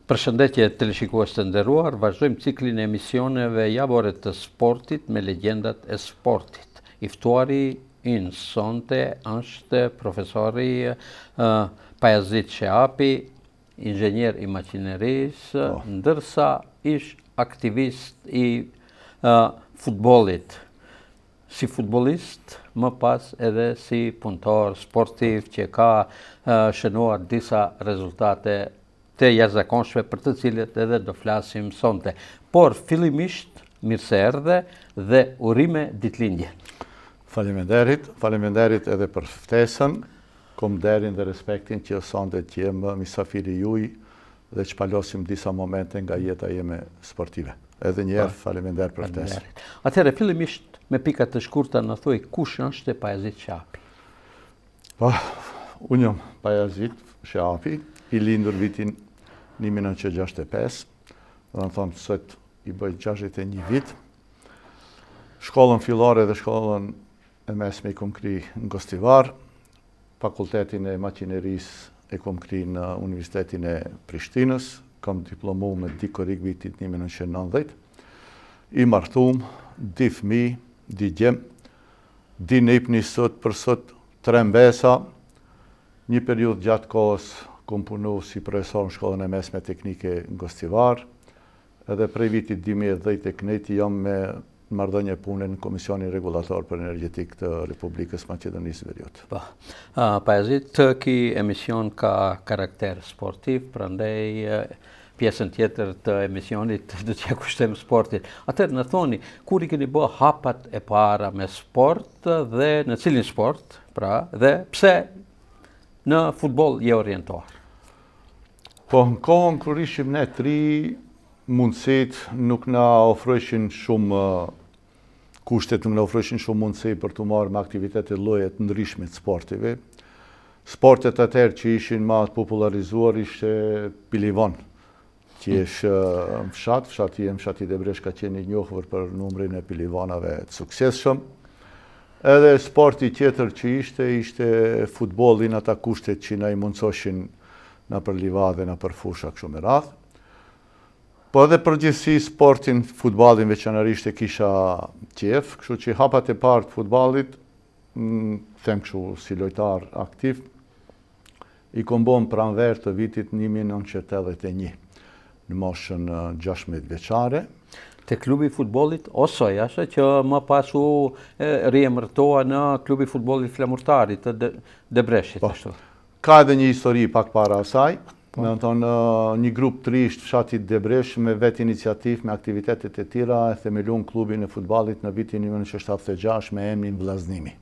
Përshëndetje teleshikues të nderuar, vazhdojmë ciklin e emisioneve javore të sportit me legjendat e sportit. I ftuari ynë sonte është profesori Pajazit Sheapi, inxhenier i maqinerisë, ndërsa ish aktivist i futbollit. Si futbolist, më pas edhe si punëtor sportiv që ka shënuar disa rezultate të jashtëzakonshme për të cilët edhe do flasim sonte. Por fillimisht mirë se erdhe dhe urime ditëlindje. Faleminderit edhe për ftesën. Kom derin dhe respektin që sonte që jem misafiri juaj dhe që palosim disa momente nga jeta jeme sportive. Edhe njerë faleminderit për ftesën. Atëherë fillimisht me pika të shkurta në thuaj kush është Pajazit Sheapi? Unë jam Pajazit Sheapi, i lindur vitin 1965, dhe në thonë sot i bëj 61 vit. Shkollën fillore dhe shkollën e mesme i kom kri në Gostivar, fakultetin e maqinerisë e kom kri në Universitetin e Prishtinës, kom diplomu me dikorik vitit 1990, i martum, di fmi, di gjem, di nejpni sot për sot 3 mbesa, një periud gjatë kohës kom punu si profesor në shkollën e mesme teknike në Gostivar, edhe prej vitit 2010 tek nejti jam me marrëdhënie pune në Komisionin Regulator për Energjetik të Republikës Maqedonisë Veriut. Pajazit, ky emision ka karakter sportiv, prandaj pjesën tjetër të emisionit do t'ja kushtojmë sportit. Atëherë në thoni, kur i keni bë hapat e para me sport dhe në cilin sport, pra, dhe pse në futboll je orientuar? Po, në kohën kur ishim ne 3, mundësit nuk na ofrojshin shumë kushtet, nuk na ofrojshin shumë mundësi për të marrë me aktivitetet llojet ndryshme të sportive. Sportet atëherë që ishin më të popularizuar ishte pilivon, që është në fshati Debresh ka qenë i njohur për numrin e pilivonave të suksesshëm. Edhe sporti tjetër që ishte futbolli në ata kushtet që na i mundsoshin na për livadhe, na për fusha kështu me radhë. Po edhe përgjithësi sportin, futballin veçanërisht e kisha qef, kështu që hapat e parë të futballit, them kështu si lojtar aktiv, i kom bën pranver të vitit 1981, në moshën 16 vjeçare. Te klubi i futbollit Osoj, ashtë që më pas u riemërtoa në klubi i futbollit Flamurtarit të Debreshit. Ka edhe një histori pak para asaj, me në tonë një grup të risht fshatit Debresh me vetë iniciativ, me aktivitetet e tira, e themelun klubin e futballit në vitin 1976 me emrin Vllaznimi.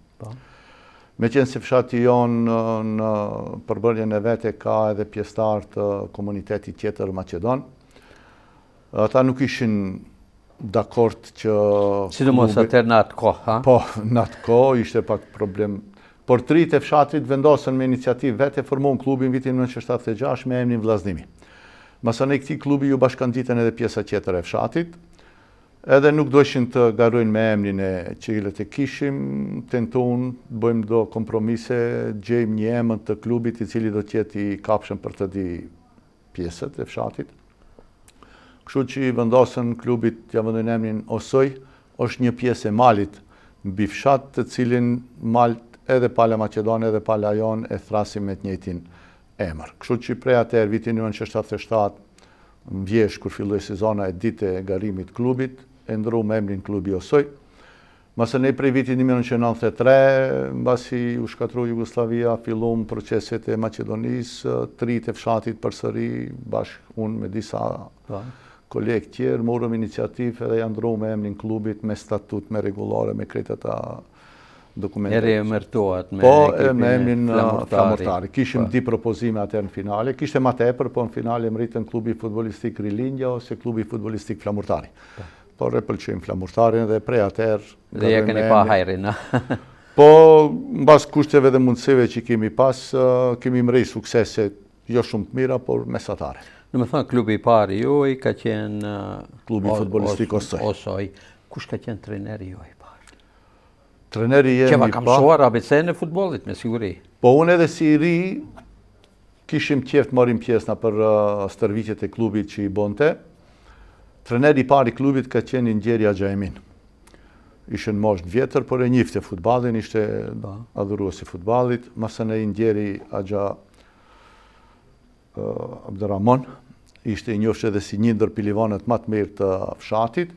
Me qenë se fshati jonë në përbërjen e vete ka edhe pjesëtar të komunitetit tjetër Maqedon, ata nuk ishin dakord që... Sidomos atëherë në atë kohë, ha? Po, në atë kohë ishte pak problem. Por 3 të fshatit vendosën me iniciativë vete, formuan klubin vitin 1976 me emrin Vllaznimi. Masanej këtij klubi ju bashkangjiten edhe pjesa tjetër e fshatit, edhe nuk dojshin të garojnë me emrin e që e kishim, tentuan bëjmë do kompromise, gjejmë një emër të klubit i cili do t'jetë i kapshëm për të di pjesët e fshatit. Kështu që i vendosën klubit t'ja vëndojnë emrin Osoj, është një pjesë e malit mbi fshat të cilin mal edhe pala Maqedone edhe pala jon e thrasim me të njëjtin emër. Kështu që prej atëherë vitin 1977, në vjesh kur filloi sezona e ditë e garimit klubit, e ndrru me emrin klubi Osoj. Masanej prej vitit 1993, mbasi u shkatrua Jugosllavia, fillum proceset e Maqedonisë, 3 të fshatit përsëri, bashkë unë me disa kolegë tjerë, morëm iniciativë edhe janë ndrru me emrin klubit, me statut, me rregullore, me krejt ata dokumentet. E riemërtohet me emrin Flamurtari. Kishim di propozime atëherë në finale, kishte më tepër, po në finale mritën klubi futbollistik Rilindja ose klubi futbollistik Flamurtari. Por e pëlqejmë Flamurtarin dhe prej atëherë... Dhe ja keni pa hajrin, Po, mbas kushteve dhe mundësive që kemi pas, kemi mrej suksese jo shumë të mira, por mesatare. Në me thënë, klubi i parë juaj ka qenë... Klubi futbollistik Osoj. Kush ka qenë treneri juaj? Treneri jemi pa... Që va kam shuar ABC në futbollit, me siguri. Po unë edhe si i ri, kishim qef të marrim pjesë për stërviqet e klubit që i bonte. Treneri i parë i klubit ka qenë Ngjeri Axhaemin. Ishte në moshë vjetër, por e njifte futballin, ishte adhuruesi i futballit. Masane Ngjeri Abderrahman ishte i njohur edhe si një ndër pilivanët më të mirë të fshatit.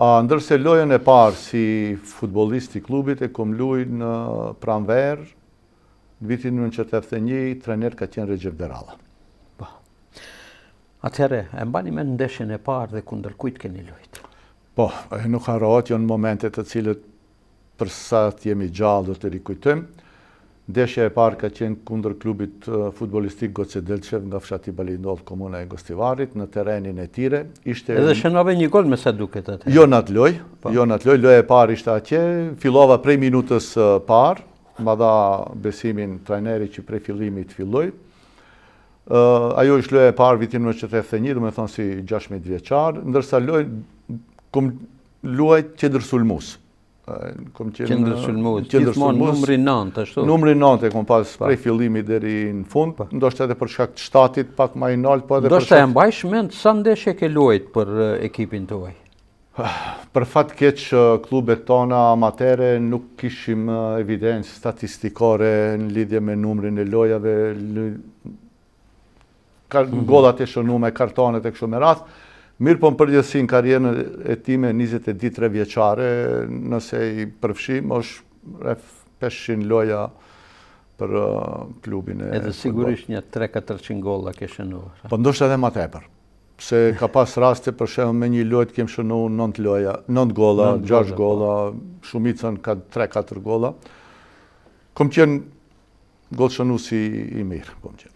Ndërse lojën e parë si futbollist i klubit e kom luajtur në Pranver, në vitin 1981, trener ka qenë Recep Deralla. Atëherë, e mbani me ndeshjen e parë dhe kundër kujt keni luajtur? Po, nuk harrohet, janë momente të cilët për sa të jemi gjallë do të rikujtojmë. Ndeshja e parë ka qenë kundër klubit futbollistik Goce Delçev nga fshati Balindodh, komuna e Gostivarit, në terrenin e Tire. Edhe shënove një gol me sa duket atë. Jo në atë lojë, loja e parë ishte atje, fillova prej minutës parë, ma dha besimin trajneri që prej fillimit filloj. Ajo ishte loja e parë vitin 1981, do me thonë si 16 vjeçar, ndërsa kom luajt qendërsulmues. Qendërsulmues, gjithmonë numri 9, ashtu? Numri 9 e kom pas prej fillimit deri në fund, ndoshta edhe për shkak të shtatit pak më i nalt, po edhe për shkak. Ndoshta e mbajsh mend sa ndeshje ke luajt për ekipin tuaj? Për fat keq klubet tona amatere nuk kishim evidencë statistikore në lidhje me numrin e lojave, gollat e shënuar, kartonet e kështu me radh. Mirë po në përgjithësi në karrierën e time 23 vjeçare, nëse i përfshim, është rreth 500 loja për klubin e edhe sigurisht një 300-400 golla ke shënuar. Po ndoshta edhe më tepër. Se ka pas raste për shembull me një lojë kem shënuar 9 golla, 6 golla, shumicën ka 3-4 golla. Kom qenë gollshënuesi i mirë, po më qenë.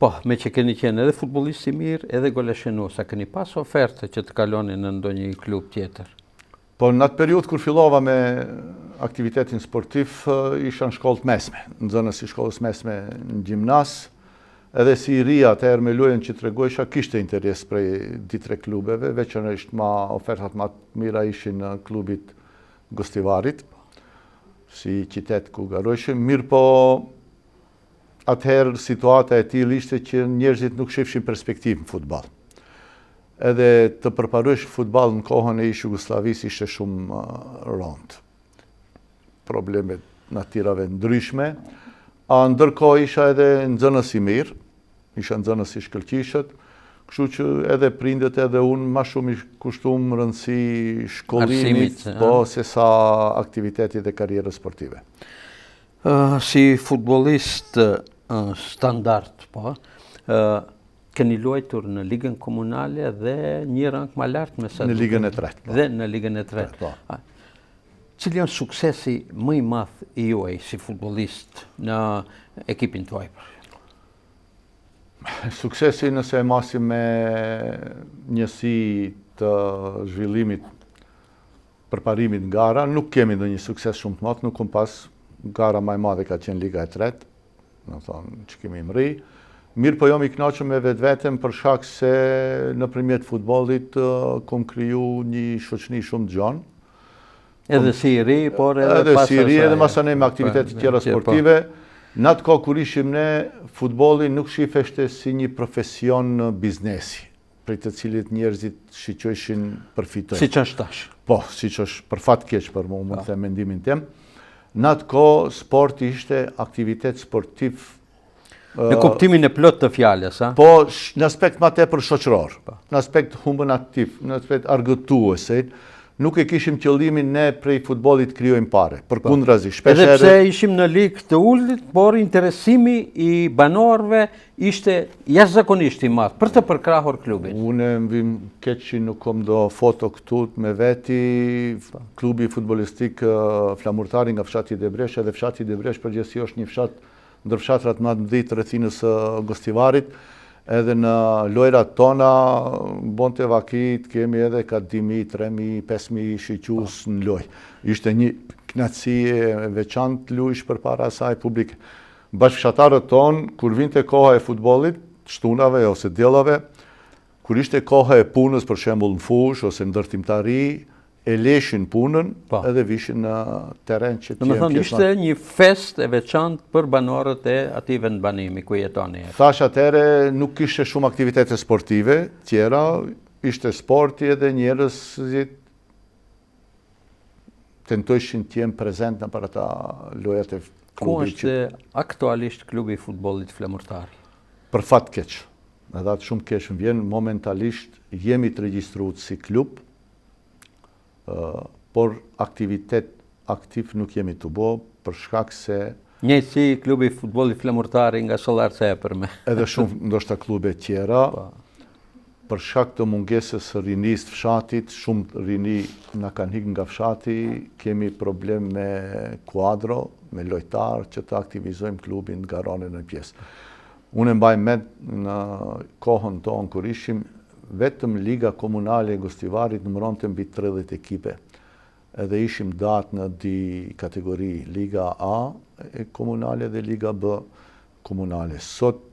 Po, me që keni qenë edhe futbollist i mirë, edhe goleshënues, a keni pas oferte që të kaloni në ndonjë klub tjetër? Po, në atë periudhë kur fillova me aktivitetin sportiv, isha në shkollë mesme, në zonës i shkollës mesme në gjimnas, edhe si i ri atëherë me lojën që tregojsha kishte interes prej 2-3 klubeve, veçanërisht ofertat më të mira ishin në klubit Gostivarit, si qytet ku garojshim, mirë po atëherë situata e tillë ishte që njerëzit nuk shifshin perspektivë në futball. Edhe të përparosh futball në kohën e Jugosllavisë ishte shumë rond. Problemet natyrave ndryshme. Ndërkohë isha edhe nxënës i mirë, isha nxënës i shkëlqishët, kështu që edhe prindët edhe unë më shumë i kushtuam rëndësi shkollimit, po se sa aktivitetit dhe karrierës sportive. Si futbollist standard, po, keni luajtur në ligën komunale dhe një rang më lart me sa në ligën e tretë. Dhe në ligën e tretë. Cili janë suksesi më i madh i juaj si futbollist në ekipin tuaj? Suksesi nëse e masim me njësi të zhvillimit përparimit në gara, nuk kemi ndonjë sukses shumë të madh, nuk kom pas. Gara më e madhe ka qenë Liga e tretë, në thonë që kemi mri. Mirë po jam i kënaqur me vetveten për shkak se nëpërmjet futbollit kom kriju një shoqëni shumë të gjanë. Edhe si i ri, por edhe si i ri, edhe masane me aktivitete tjera sportive. Në atë kohë kur ishim ne, futbolli nuk shifeshte si një profesion biznesi, prej të cilit njerëzit shiqojshin përfitojnë. Siç është tash. Po, siç është për fat keq për mua, mund të them mendimin tim. Në atë kohë, sporti ishte aktivitet sportiv. Në kuptimin e plot të fjalës, a? Po, në aspekt më tepër shoqëror, në aspekt humbën aktiv, në aspekt argëtuese, nuk e kishim qëllimin ne prej futbollit krijojmë pare. Përkundrazi, shpesh edhe pse ishim në ligë të ulët, por interesimi i banorëve ishte jashtëzakonisht i madh për të përkrahur klubin. Unë vim keq që nuk kam do foto këtu me veti, klubi futbollistik flamurtari nga fshati Debresh, edhe fshati Debresh përgjithësi është një fshat ndër fshatrat më të mëdhenj të rrethinës Gostivarit. Edhe në lojrat tona, bonte vakit, kemi edhe ka 2.000, 3.000, 5.000 shiqus në loj. Ishte një knatësi e veçantë luish për para asaj publike. Bashkëshatarët tonë, kur vinte koha e futbollit, shtunave ose djellave, kur ishte koha e punës, për shembull në fush ose në ndërtimtari, e leshin punën edhe vishin në teren që të jenë pjesë. Ishte një fest e veçantë për banorët e atij vendbanimi ku jetoni. Thash atëre nuk kishte shumë aktivitete sportive tjera, ishte sporti edhe njerëzit tentojshin të jenë prezent në për ata lojat e klubit. Ku është aktualisht klubi i futbollit flamurtar? Për fat keq. Edhe atë shumë keq më vjen, momentalisht jemi të regjistruar si klub, por aktivitet aktiv nuk jemi të bo, për shkak se... Njëjtë si klubi i futbollit flamurtar nga Sollarca e përme. Edhe shumë ndoshta klube tjera, për shkak të mungesës së rinisë të fshatit, shumë rini na kanë hikë nga fshati, kemi problem me kuadro, me lojtar që të aktivizojmë klubin nga rane në pjesë. Unë mbaj mend në kohën tonë kur ishim, vetëm Liga Komunale e Gostivarit numëronte mbi 30 ekipe. Edhe ishim datë në di kategori Liga A e komunale dhe Liga B komunale. Sot,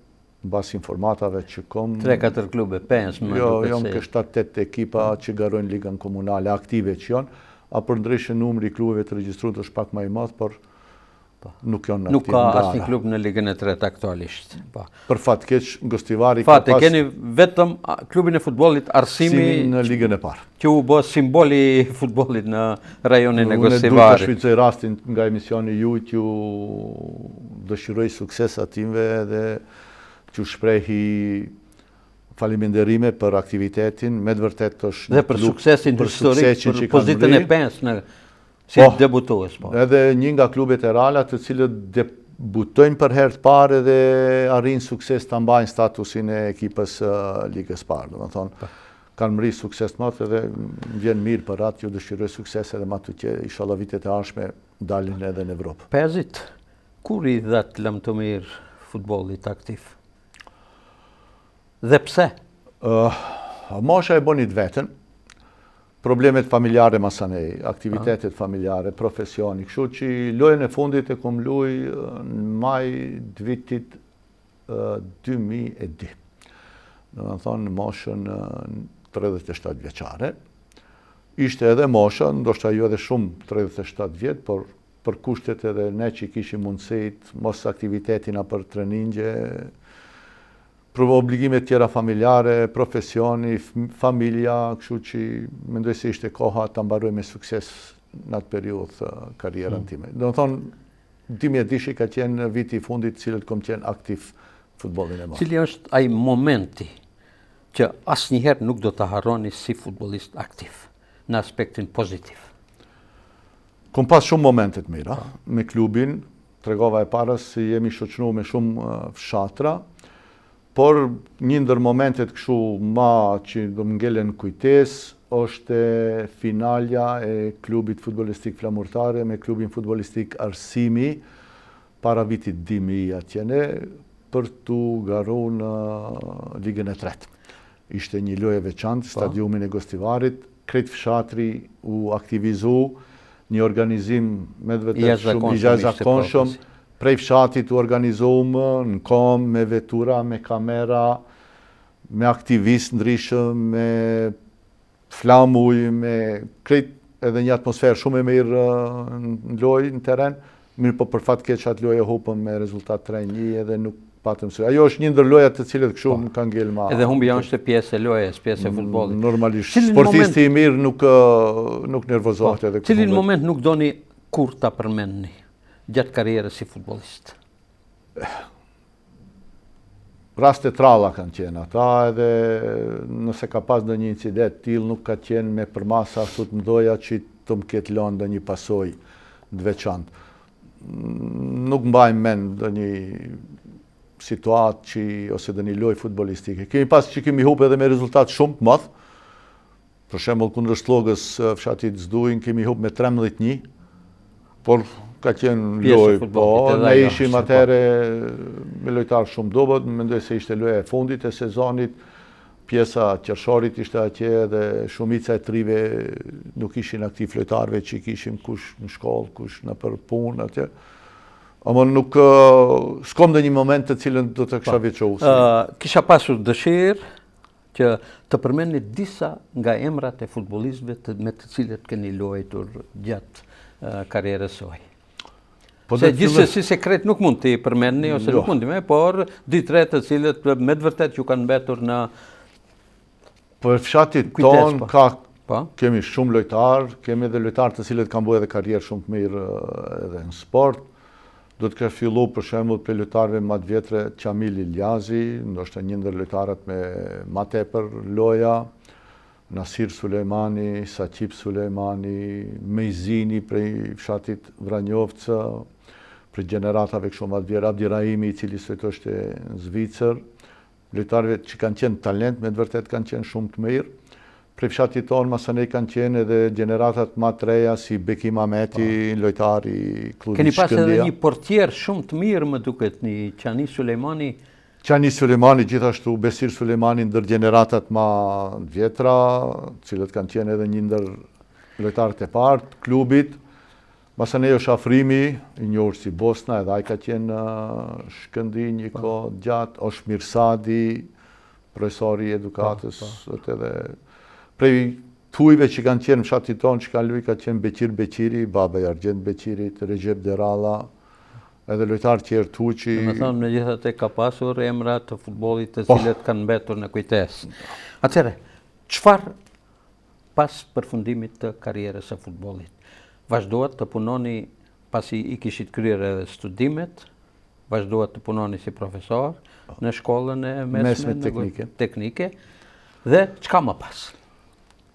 bas informatave që kom... 3-4 klube, 5 më jo, jonë ke 7-8 ekipa që garojnë Ligën Komunale, aktive që janë, a për ndryshe numri klubeve të regjistruar është pak më i madh, por nuk janë aktiv. Nuk ka asnjë klub në Ligën e Tretë aktualisht. Për fat keq, Gostivari ka pas... keni vetëm klubin e futbollit Arsimi në Ligën e parë. Që u bë simboli i futbollit në rajonin e Gostivarit. Unë dua të shfrytëzoj rastin nga emisioni juaj që dëshiroj sukses atimve dhe që shprehi faleminderime për aktivitetin, me të vërtet është... Dhe për suksesin historik, për pozitën e 5 në... Si debutues, po. Edhe një nga klubet e rala të cilët debutojnë për herë të parë dhe arrin sukses të mbajnë statusin e ekipës Ligës parë. Do të thonë, kanë mri sukses të madh edhe vjen mirë për atë, ju dëshiroj sukses edhe më aty që inshallah vitet e ardhshme dalin edhe në Evropë. Pezit, kur i dhat lëmtumir futbollit aktiv? Dhe pse? Mosha e bonit vetën. Problemet familjare masanej, aktivitetet familjare, profesioni, kështu që lojën e fundit e kom luaj në maj të vitit 2002. Në më thonë në moshën 37 vjeqare. Ishte edhe moshë, ndoshta ju edhe shumë 37 vjetë, por për kushtet edhe ne që kishim mundësit, mos aktivitetina për treningje, për obligimet tjera familjare, profesioni, familja, kështu që mendoj se ishte koha të mbaroj me sukses në atë periudhë karrierën time. Do të thonë, 2010 ka qenë viti i fundit cilët kom qenë aktiv futbollin e madh. Cili është ai momenti që asnjëherë nuk do të harroni si futbollist aktiv, në aspektin pozitiv? Kom pas shumë momente të mira me klubin, tregova e parës se jemi shoqëruar me shumë fshatra, por një ndër momentet kështu ma që do më ngelen kujtes, është finalja e klubit futbolistik flamurtare me klubin futbolistik Arsimi para vitit 2000 atjene për të garu në Ligën e Tretë. Ishte një lojë e veçantë, stadiumin e Gostivarit, krejt fshatri u aktivizu, një organizim me të vërtet shumë i jashtëzakonshëm, prej fshatit u organizuam në kom, me vetura, me kamera, me aktivist ndryshëm, me flamuj, me krejt edhe një atmosferë shumë e mirë në lojë, në teren, mirë po për fat keq atë lojë e hupëm me rezultat 3-1 edhe nuk patëm së. Ajo është një ndër lojat të cilët kështu më kanë ngel ma. Edhe humbja është pjesë e lojës, pjesë e futbollit. Normalisht, sportisti i mirë nuk nervozohet edhe. Cilin moment nuk doni kur ta përmendni gjatë karrierës si futbollist? Raste tralla kanë qenë ata, edhe nëse ka pas ndonjë incident tillë nuk ka qenë me përmasa ashtu të mëdha që të më ketë lënë ndonjë pasojë të veçantë. Nuk mbaj mend ndonjë situatë ose ndonjë lojë futbollistike. Kemi pas që kemi humbur edhe me rezultat shumë të madh. Për shembull kundër Slogës fshatit Zduin kemi humbur me 13-1, por ka qenë lojë, po, ne ishim atëre me lojtarë shumë dobët, mendoj se ishte loja e fundit e sezonit, pjesa qershorit ishte atje dhe shumica e trive nuk ishin aktiv lojtarëve që kishim kush në shkollë, kush në për punë atje. Ama nuk, s'kom dhe një moment të cilën do të kisha veçohu. Kisha pasur dëshirë që të përmendni disa nga emrat e futbollistëve me të cilët keni luajtur gjatë karrierës soj. Se gjithsesi sekret nuk mund t'i përmendni ose nuk mundi me, por 2-3 të cilët me të vërtet ju kanë mbetur në për fshatit ton kemi shumë lojtarë, kemi edhe lojtarë të cilët kanë bërë edhe karrierë shumë të mirë edhe në sport. Do të ka fillu për shembull për lojtarëve më të vjetre Qamil Iljazi, ndoshta një ndër lojtarët me më tepër loja, Nasir Sulejmani, Saqip Sulejmani, Mejzini prej fshatit Vranjovca, për gjeneratave kështu më të vjetër, Abdi Rahimi, i cili sot është në Zvicër, lojtarëve që kanë qenë talent, me të vërtet kanë qenë shumë të mirë. Prej fshatit tonë masanej kanë qenë edhe gjeneratat më të reja si Bekim Ahmeti, lojtar i klubit Shkëndija. Keni pas edhe një portier shumë të mirë, më duket, një Qani Sulejmani. Qani Sulejmani, gjithashtu Besir Sulejmani ndër gjeneratat më të vjetra, cilët kanë qenë edhe një ndër lojtarët e parë të klubit. Masanej është Afrimi, i njohur si Bosna, edhe ai ka qenë Shkëndi një kohë gjatë, është Mirsadi, profesori i edukatës, edhe prej tujve që kanë qenë në fshatit tonë që kanë luajtur ka qenë Beqir Beqiri, baba i Argjend Beqirit, Recep Deralla, edhe lojtar tjerë Tuçi. Me thonë, megjithatë ka pasur emra të futbollit të cilët kanë mbetur në kujtesë. Atëherë, çfarë pas përfundimit të karrierës së futbollit? Vazhduat të punoni pasi i kishit kryer edhe studimet, vazhduat të punoni si profesor në shkollën e mesme teknike dhe çka më pas?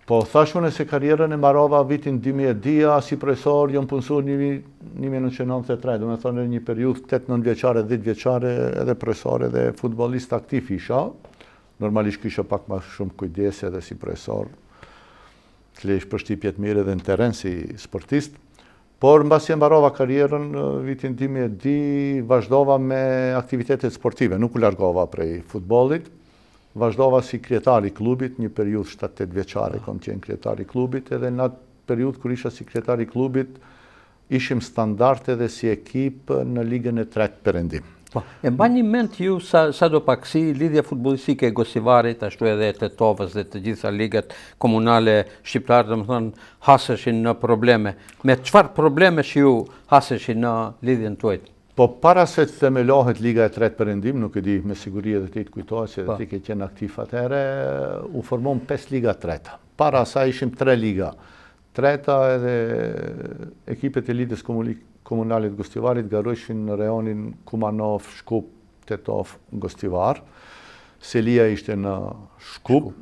Po, thashmën e se karrierën e mbarova vitin 2010, si profesor jam punësuar 1993, do me thonë një periudhë 8-9 vjeçare, 10 vjeçare, edhe profesor edhe futbollist aktiv isha. Normalisht kisha pak më shumë kujdese edhe si profesor, të lesh përshtypjet mirë edhe në terren si sportist. Por mbasi e mbarova karrierën vitin 2010, vazhdova me aktivitetet sportive, nuk u largova prej futbollit. Vazhdova si krijetari i klubit, një periudhë 7-8 vjeçare kam qenë krijetari i klubit, edhe në atë periudhë kur isha si krijetari i klubit, ishim standard edhe si ekip në ligën e 3 Perëndim. E mbani mend ju sadopak si lidhja futbollistike e Gosivarit, ashtu edhe e Tetovës dhe të gjitha ligat komunale shqiptare, domethënë haseshin në probleme. Me çfarë problemesh ju haseshin në lidhjen tuaj? Po para se të themelohet Liga e 3 Perëndim, nuk e di me siguri edhe ti të kujtohet se edhe ti ke qenë aktiv atëherë, u formon 5 liga treta. Para asaj ishim 3 liga treta edhe ekipet e lidhjes komunale të Gostivarit garojshin në rajonin Kumanov, Shkup, Tetov, Gostivar. Selia ishte në Shkup,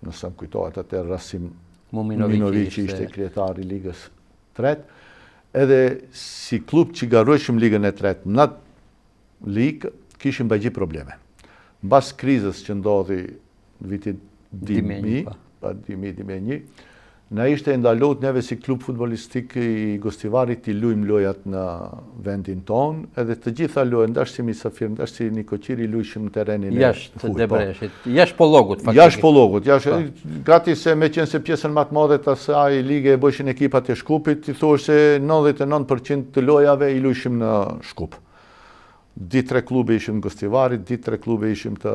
nëse më kujtohet atëherë Rasim Muminović ishte krijetari i Ligës 3. Edhe si klub që garojshim ligën e 3 në atë ligë, kishim bëgji probleme. Mbas krizës që ndodhi vitit 2000-2001, na ishte ndaluar neve si klub futbollistik i Gostivarit të luajmë lojat në vendin ton, edhe të gjitha lojat, ndash si Misafir, ndash si Nikoqiri, luajshim në terrenin e jashtë Debreshit, jashtë Pollogut faktikisht. Jashtë Pollogut, gati se me qenë se pjesën më të madhe të asaj lige e bëshin ekipat e Shkupit, i thosh se 99% të lojave i luajshim në Shkup. 2-3 klube ishim në Gostivarit, 2-3 klube ishim të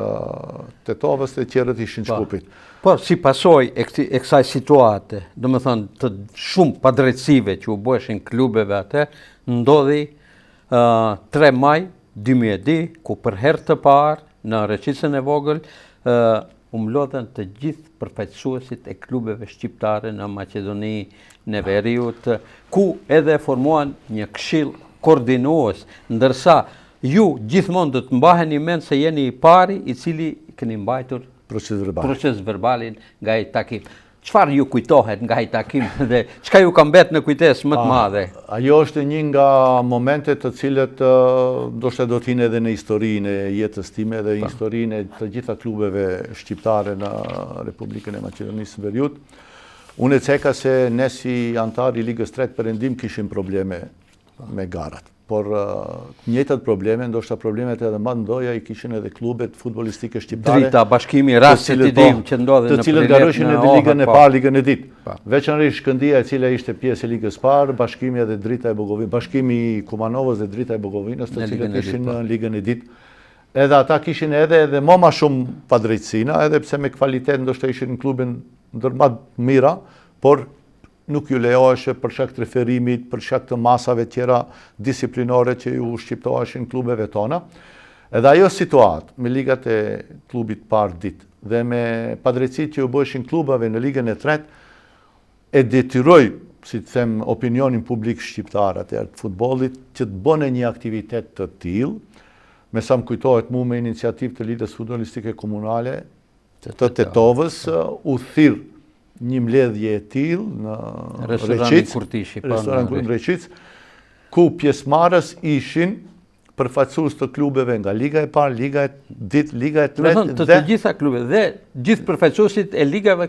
Tetovës dhe tjerët ishin Shkupit. Por si pasoj e kësaj situate, do më thënë të shumë padrejtësive që u bëshin klubeve atë, ndodhi 3 maj 2010, ku për herë të parë në Reqicën e vogël, u mlodhen të gjithë përfaqësuesit e klubeve shqiptare në Maqedoni, në Veriut, ku edhe formuan një këshill koordinues, ndërsa ju gjithmonë do të mbaheni mend se jeni i pari i cili keni mbajtur proces verbalin nga ai takim. Çfarë ju kujtohet nga ai takim dhe çka ju ka mbet në kujtesë më të madhe? Ajo është një nga momentet të cilët ndoshta do të hinë edhe në historinë e jetës time dhe historinë e të gjitha klubeve shqiptare në Republikën e Maqedonisë së Veriut. Unë e ceka se ne si antar i Ligës 3 Perëndim kishim probleme me garat. Por njëjtat probleme, ndoshta problemet edhe më të mëdha i kishin edhe klubet futbollistike shqiptare. Drita, Bashkimi, rastet i dim që ndodhen në të cilët garojshin edhe ligën e parë, ligën e ditë. Veçanërisht Shkëndija, e cila ishte pjesë e ligës parë, Bashkimi edhe Drita e Bukovinës, Bashkimi i Kumanovës dhe Drita e Bukovinës, të cilët ishin në ligën e ditë. edhe ata kishin edhe ma shumë padrejtësina, edhe pse me kvalitet ndoshta ishin në klubin ndër më të mira, por nuk ju lejoheshe për shkak të referimit, për shkak të masave tjera disiplinore që ju shqiptoheshin klubeve tona. Edhe ajo situatë me ligat e klubit parë ditë dhe me padrejtësit që ju bëshin klubave në ligën e tretë, e detyroj, si të them, opinionin publik shqiptar atëherë të futbollit që të bëne një aktivitet të tillë, me sa më kujtohet mu me iniciativë të Lidhjes Futbollistike Komunale të Tetovës, u thirr një mbledhje e tillë në restoran Reqic, ku pjesëmarrës ishin përfaqësues të klubeve nga Liga e parë, Liga e dytë, Liga e tretë dhe të gjitha klubeve dhe gjithë përfaqësuesit e ligave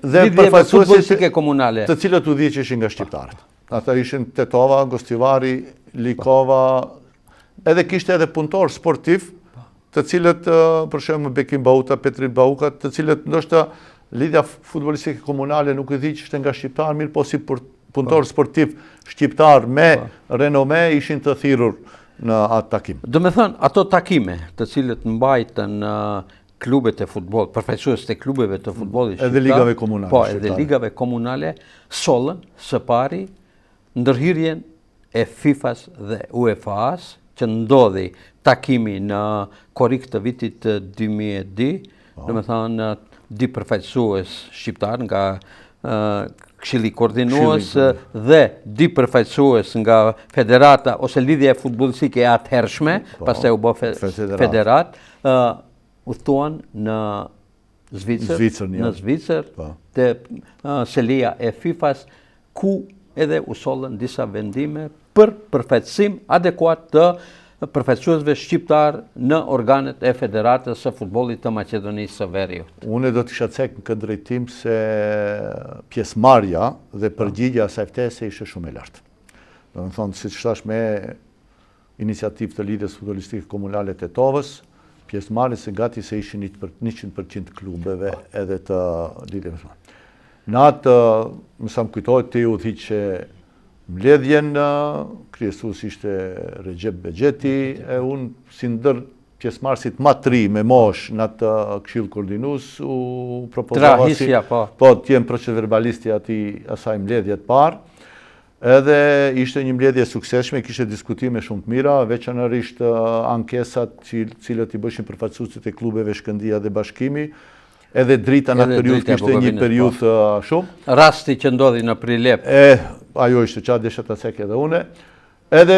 dhe futbollistike komunale, të cilët udhëheqeshin nga shqiptarët. Ata ishin Tetova, Gostivari, Likova, edhe kishte edhe punëtor sportiv, të cilët për shembull Bekim Bauta, Petri Bauka, të cilët ndoshta Lidhja Futbollistike Komunale nuk e di që ishte nga shqiptar, mirë po si punëtor sportiv shqiptar me renome ishin të thirrur në atë takim. Do me thënë, ato takime të cilët mbajtën klubet e futboll, përfaqësuesit e klubeve të futbollit shqiptar, edhe ligave komunale. Po, edhe ligave komunale sollën së pari ndërhyrjen e FIFA-s dhe UEFA-s, që ndodhi takimi në korrik të vitit 2002, do me thënë di përfaqësues shqiptar nga Këshilli Koordinues dhe di përfaqësues nga Federata ose Lidhja e Futbollistike e atëhershme, pastaj u bë Federat, udhëtuan në Zvicër, te selia e FIFA-s, ku edhe u sollën disa vendime për përfaqësim adekuat të përfaqësuesve shqiptar në organet e Federatës së Futbollit të Maqedonisë së Veriut. Unë do të kisha cek në këtë drejtim se pjesëmarrja dhe përgjigjja e asaj ftese ishte shumë e lartë. Do të thonë, siç thash, me iniciativë të Lidhjes Futbollistike Komunale të Tetovës, pjesëmarrjes gati se ishin 100% klubeve edhe të lidhjes. Në atë, më sa më kujtohet, ti udhëhiqe mbledhjen, kryesues ishte Recep Bexheti, e unë si ndër pjesëmarrësit më të ri me mosh në atë Këshill Koordinues u propozova të jem proceduralisti asaj mbledhje të parë. Edhe ishte një mbledhje suksesshme, kishte diskutime shumë të mira, veçanërisht ankesat cilët i bëshin përfaqësuesit e klubeve Shkëndija dhe Bashkimi, edhe drita në atë periudhë kishte një periudhë shumë. Rasti që ndodhi në Prilep. Ajo ishte çfarë desha ta cek edhe une. Edhe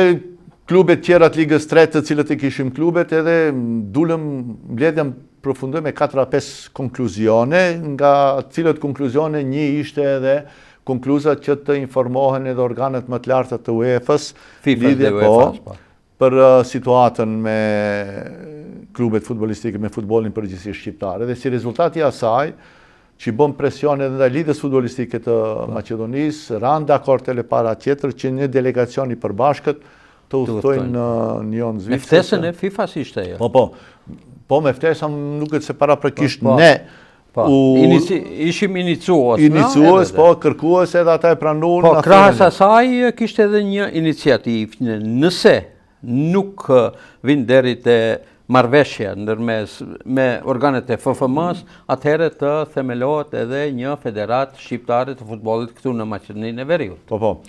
klubet tjera të Ligës 3 të cilët i kishim klubet, edhe dulëm mbledhja përfundoi me 4-5 konkluzione, nga cilët konkluzione një ishte edhe konkluzat që të informohen edhe organet më të larta të UEFA-s, lidhje për situatën me klubet futbollistike, me futbollin përgjithësisht shqiptar. Dhe si rezultati i asaj, që i bën presion edhe ndaj Lidhjes Futbollistike të Maqedonisë, ranë dakord edhe para tjetër që një delegacion i përbashkët të udhtojnë në Nyon Zvicër. Me ftesën e FIFA-s ishte ajo. Po me ftesën nuk e se paraprakisht ne ishim iniciues. Iniciues, po kërkues edhe ata e pranuan. Po krahas asaj kishte edhe një iniciativë, nëse nuk vin deri te marrëveshja ndërmes me organet e FFM-s, atëherë të themelohet edhe një federat shqiptare të futbollit këtu në Maqedoninë e Veriut. Po.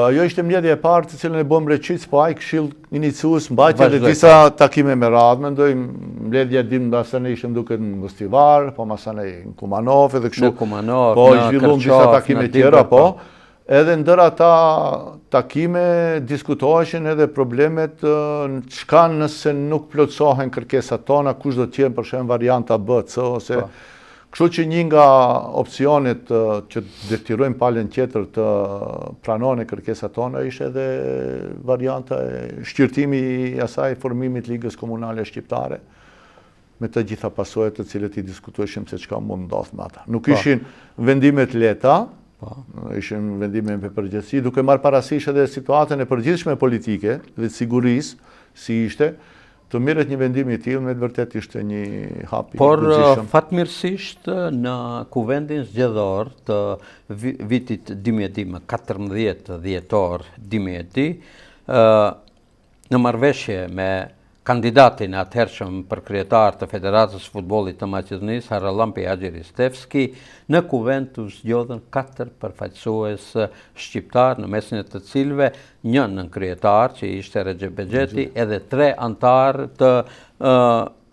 Ajo ishte mbledhja e parë të cilën e bëm Reqic, po ai Këshill iniciues mbajtja edhe disa takime me radhë, mendoj mbledhja dim ndase ne ishim duke në Gostivar, po masane në Kumanov edhe kështu. Në Kumanov, po zhvilluam disa takime tjera, po. Edhe ndër ata takime diskutoheshin edhe problemet çka nëse nuk plotësohen kërkesat tona, kush do të jenë për shembull varianta B, C ose kështu që një nga opsionet që detyrojmë palën tjetër të pranojnë kërkesat tona ishte edhe varianta e shqyrtimi i asaj formimit Ligës Komunale Shqiptare, me të gjitha pasojat të cilët i diskutoheshim se çka mund ndodh me ata. Nuk ishin vendime të lehta, ishin vendime me përgjithësi, duke marrë parasysh edhe situatën e përgjithshme politike dhe sigurisë, si ishte, të merret një vendim i tillë, me të vërtetë ishte një hap i Por përgjithshëm. fatmirësisht në kuvendin zgjedhor të vitit 2010, 14 dhjetor 2010, në marrëveshje me kandidatin atëhershëm për kryetar të Federatës Futbollit të Maqedonisë, Harallampi Haxhi Ristevski, në kuvent u zgjodhen 4 përfaqësues shqiptar, në mesin e të cilëve një nënkryetar që ishte Recep Bexheti, edhe 3 antar të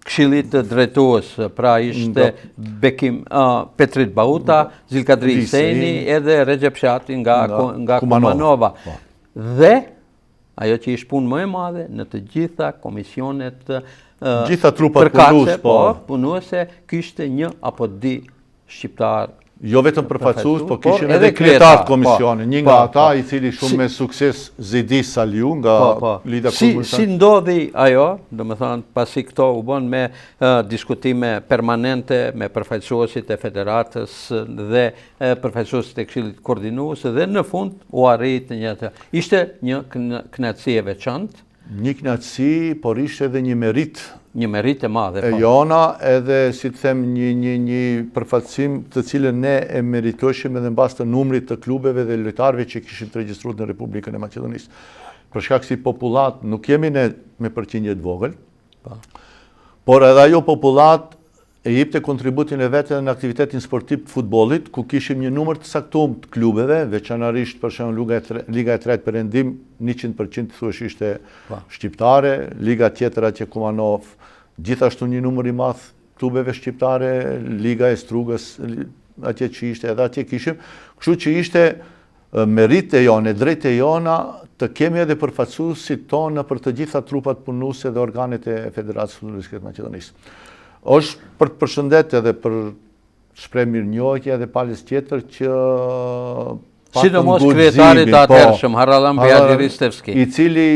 Këshillit drejtues, pra ishte Bekim Petrit Bauta, Zilkadri Hyseni edhe Recep Shati nga Kumanova. Dhe ajo që ishte punë më e madhe në të gjitha komisionet gjitha trupat punuese kishte një apo di shqiptar. Jo vetëm përfaqësues, po kishin edhe kryetar të komisionit, një nga ata i cili shumë me sukses Zidi Saliu nga Liga Kombëtare. Si ndodhi ajo, domethënë pasi këto u bën me diskutime permanente me përfaqësuesit e federatës dhe përfaqësuesit e Këshillit Koordinues dhe në fund u arrit ishte një kënaqësi e veçantë. Një kënaqësi, por ishte edhe një merit. Një merit e madhe. E jona edhe, si të them, një përfaqësim të cilën ne e meritoshim edhe mbas të numrit të klubeve dhe lojtarëve që kishin të regjistruar në Republikën e Maqedonisë. Për shkak si popullat nuk jemi ne me përqindje të vogël, por edhe ajo popullat e jepte kontributin e vetë në aktivitetin sportiv të futbollit, ku kishim një numër të saktuar të klubeve, veçanërisht për shembull Liga e 3 Perëndim 100% thuhesh ishte shqiptare, liga tjetra që Kumanov, gjithashtu një numër i madh klubeve shqiptare, Liga e Strugës, atje që ishte edhe atje kishim, kështu që ishte merit e jone, drejt e jona të kemi edhe përfaqësuesit tonë për të gjitha trupat punuese dhe organet e Federatës Futbollit të Maqedonisë. Është për të përshëndet edhe për shpreh mirënjohje edhe palës tjetër që sidomos kryetarit të atëhershëm Harallampi Haxhi Ristevski, i cili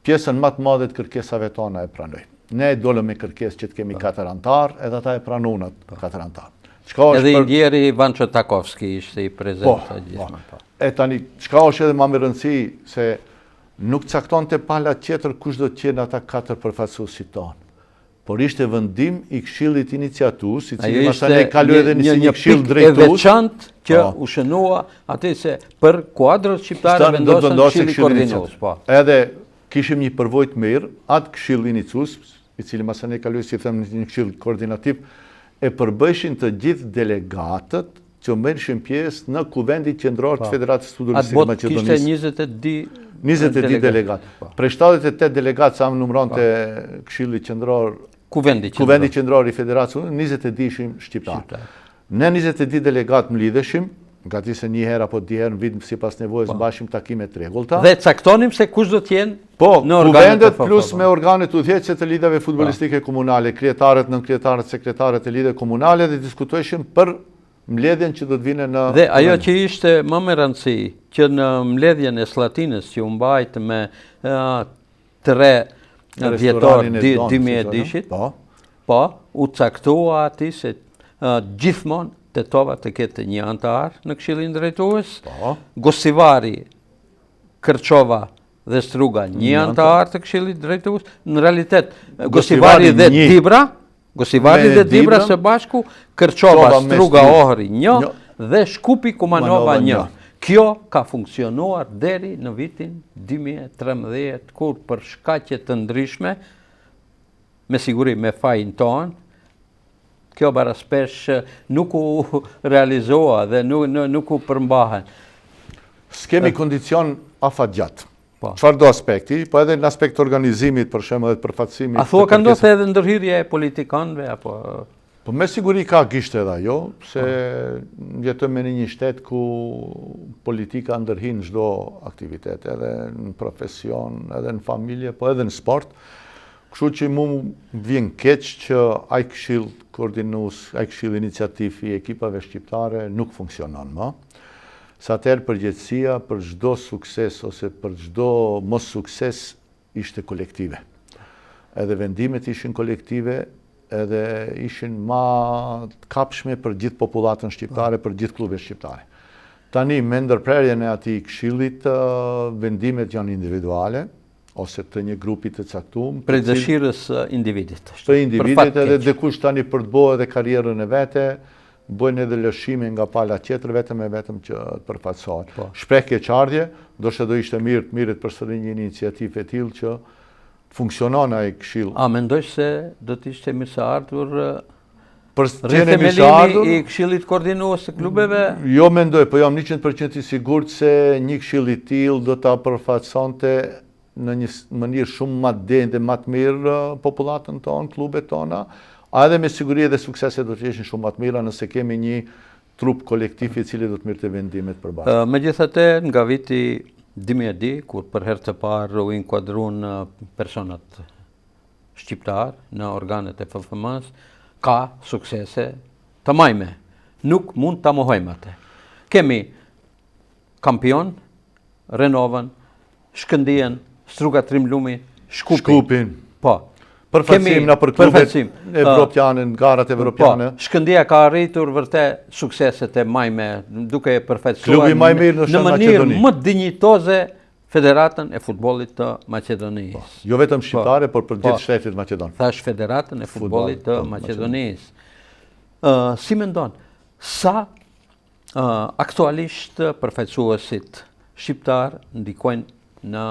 pjesën më të madhe të kërkesave tona e pranoi. Ne dolëm me kërkesë që të kemi 4 antar, edhe ata e pranuan 4 antar. Edhe Indjeri Ivanço Takovski ishte i prezent gjithmonë. E tani, çka është edhe më me rëndësi se nuk caktonte pala tjetër kush do të jenë ata 4 përfaqësuesit tonë. Por ishte vendim i Këshillit Iniciatues, i cili pastaj kaloi edhe në një këshill drejtues. E veçantë që u shënua atë se për kuadrët shqiptare vendosën Këshilli Koordinues. Edhe kishim një përvojë të mirë, atë Këshill Iniciatues, i cili pastaj kaloi si them në një këshill koordinativ, e përbëjshin të gjithë delegatët që merrshin pjesë në Kuvendin Qendror të Federatës Futbollistë të Maqedonisë. Kishte 22 delegatë. Prej 78 delegatë sa më numëronte Këshilli Qendror, Kuvendi Qendror i Federatës, 22 ishim shqiptarë. Ne 22 delegatë më lidheshim, gati se një herë apo dy herë në vit sipas nevojës mbashim takime të rregullta. Dhe caktonim se kush do të jenë në kuvendet plus me organet udhëheqëse të lidhjeve futbollistike komunale, kryetarët, nënkretarët, sekretarët e lidhjeve komunale dhe diskutoheshim për mbledhjen që do të vine në... Dhe ajo që ishte më me rëndësi, që në mbledhjen e Slatinës që u mbajt me 3 dhjetor 2010-shit, u caktua ati se gjithmonë Tetova të ketë një antar në Këshillin Drejtues, Gosivari, Kërçova dhe Struga një antar të Këshillit Drejtues, në realitet Gosivari dhe Dibra së bashku, Kërçova, Struga, Ohri një dhe Shkupi Kumanova një. Kjo ka funksionuar deri në vitin 2013, kur për shkaqe të ndryshme, me siguri me fajin tonë, kjo baraspesh nuk u realizoha dhe nuk u përmbahen. S'kemi kondicion afatgjatë. Çfarë do aspekti, po edhe në aspekt organizimit, për shembull edhe përfaqësimit. A thua ka ndodhur edhe ndërhyrje e politikanëve apo? Po me siguri ka gishte edhe ajo, se jetojmë në një shtet ku politika ndërhin çdo aktivitet, edhe në profesion, edhe në familje, po edhe në sport. Kështu që mu vjen keq që ai Këshill Koordinues, ai Këshill Iniciativ i ekipave shqiptare nuk funksionon më. Sa atëherë përgjegjësia për çdo sukses ose për çdo mos sukses ishte kolektive. Edhe vendimet ishin kolektive, edhe ishin ma të kapshme për gjithë popullatën shqiptare, për gjithë klubet shqiptare. Tani, me ndërprerjen e atij këshillit, vendimet janë individuale, ose të një grupi të caktuar. Për dëshirës individit. Për individit edhe dikush tani për të bërë edhe karrierën e vete, bëjnë edhe lëshime nga pala tjetër vetëm që të përfaqësohen. Shpreh keqardhje, ndoshta do ishte mirë të përsëri një iniciativë e tillë që funksionon ai këshill. A mendoj se do të ishte mirëseardhur Për qenë mirëseardhur i këshillit koordinues të klubeve? Jo mendoj, po jam 100% i sigurt se një këshill i tillë do ta përfaqësonte në një mënyrë shumë më dende, më të mirë popullatën tonë, klubet tona, edhe me siguri edhe sukseset do të ishin shumë më të mira nëse kemi një trup kolektiv i cili do të merrte vendimet përbashkë. Megjithatë, nga viti 2010, kur për herë të parë u inkuadruan personat shqiptar në organet e FFM-s, ka suksese të majme. Nuk mund të mohojmë atë. Kemi kampion, Renovën, Shkëndijën, Struga Trimlumi, Shkupin. Po. Përfaqësim në për klubet evropiane, në garat evropiane. Po, Shkëndija ka arritur vërtet sukseset e majme, duke përfaqësuar klubi më i mirë në mënyrë më dinjitoze Federatën e futbollit të Maqedonisë. Jo vetëm shqiptare, por për gjithë shtetit maqedon. Thash Federatën e futbollit të Maqedonisë. Si mendon, sa aktualisht përfaqësuesit shqiptar ndikojnë në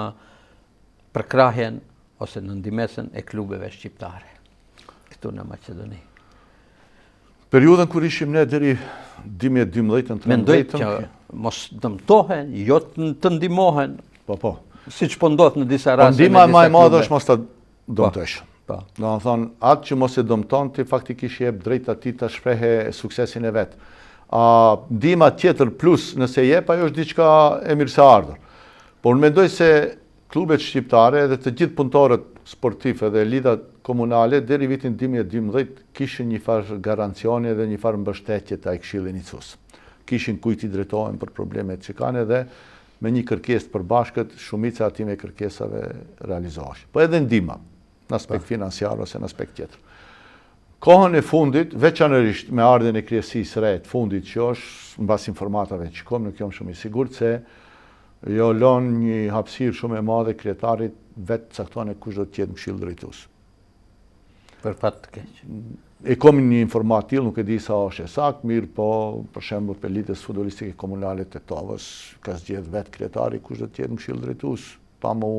përkrahjen ose në ndihmesën e klubeve shqiptare këtu në Maqedoni? Periudhën kur ishim ne deri 2012-13. Mendoj që mos dëmtohen, jo të ndihmohen. Po. Siç po ndodh në disa raste. Ndihma më e madhe është mos ta dëmtosh. Po. Do të thonë, atë që mos e dëmton ti faktikisht jep drejt atij ta shprehë suksesin e vet. Ndihma tjetër plus nëse jep ajo është diçka e mirëseardhur. Por mendoj se klubet shqiptare dhe të gjithë punëtorët sportiv dhe lidhat komunale deri vitin 2012 kishin një farë garancione dhe një farë mbështetje të ai këshilli nicues. Kishin kujt i drejtohen për problemet që kanë dhe me një kërkesë të përbashkët, shumica aty me kërkesave realizohesh. Po edhe ndihma, në aspekt financiar ose në aspekt tjetër. Kohën e fundit, veçanërisht me ardhen e kryesisë re të fundit që është mbas informatave që kam, nuk jam shumë i sigurt se jo lën një hapësirë shumë e madhe kryetarit vetë caktuan e kush do të jetë në këshill drejtues. Për fat të keq. E kom një informat tillë, nuk e di sa është saktë, mirë, po për shembull për lidhjes futbollistike komunale të Tovës, ka zgjedh vetë kryetari kush do të jetë në këshill drejtues, pa më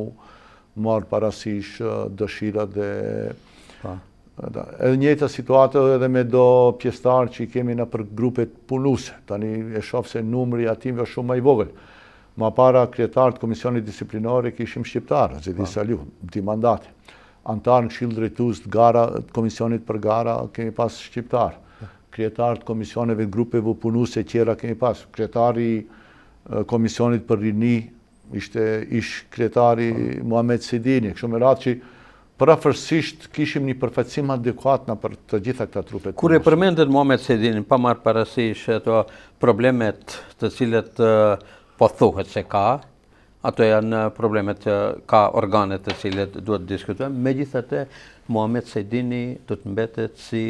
marrë parasysh dëshirat dhe edhe njëjta situatë edhe me do pjesëtar që i kemi në për grupet punuese. Tani e shoh se numri atyve është shumë më i vogël. Ma para kryetar të Komisionit Disiplinor kishim shqiptar, Zedi Saliu, di mandati. Antar në këshill drejtues të gara, të Komisionit për gara, kemi pas shqiptar. Kryetar të komisioneve të grupeve punuese tjera kemi pas. Kryetari Komisionit për rini ishte kryetari Muhamet Sedini, kështu me radhë që parafërsisht kishim një përfaqësim adekuat në për të gjitha këta trupet. Kur e përmendet Muhamet Sedini, pa marrë parasysh ato problemet të cilët po thuhet se ka, ato janë problemet që ka organet të cilët duhet të diskutojmë. Megjithatë, Muhamet Sedini do të mbetet si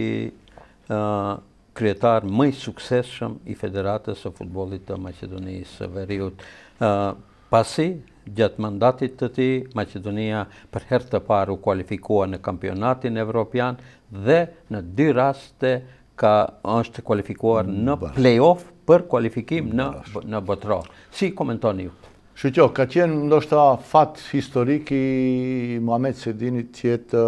kryetar më i suksesshëm i Federatës së Futbollit të Maqedonisë së Veriut. Pasi gjatë mandatit të tij, Maqedonia për herë të parë u kualifikua në kampionatin evropian dhe në 2 raste është kualifikuar në play-off për kualifikim në botror. Si komentoni ju? Shqo, ka qenë ndoshta fat historik i Muhamet Sedini të jetë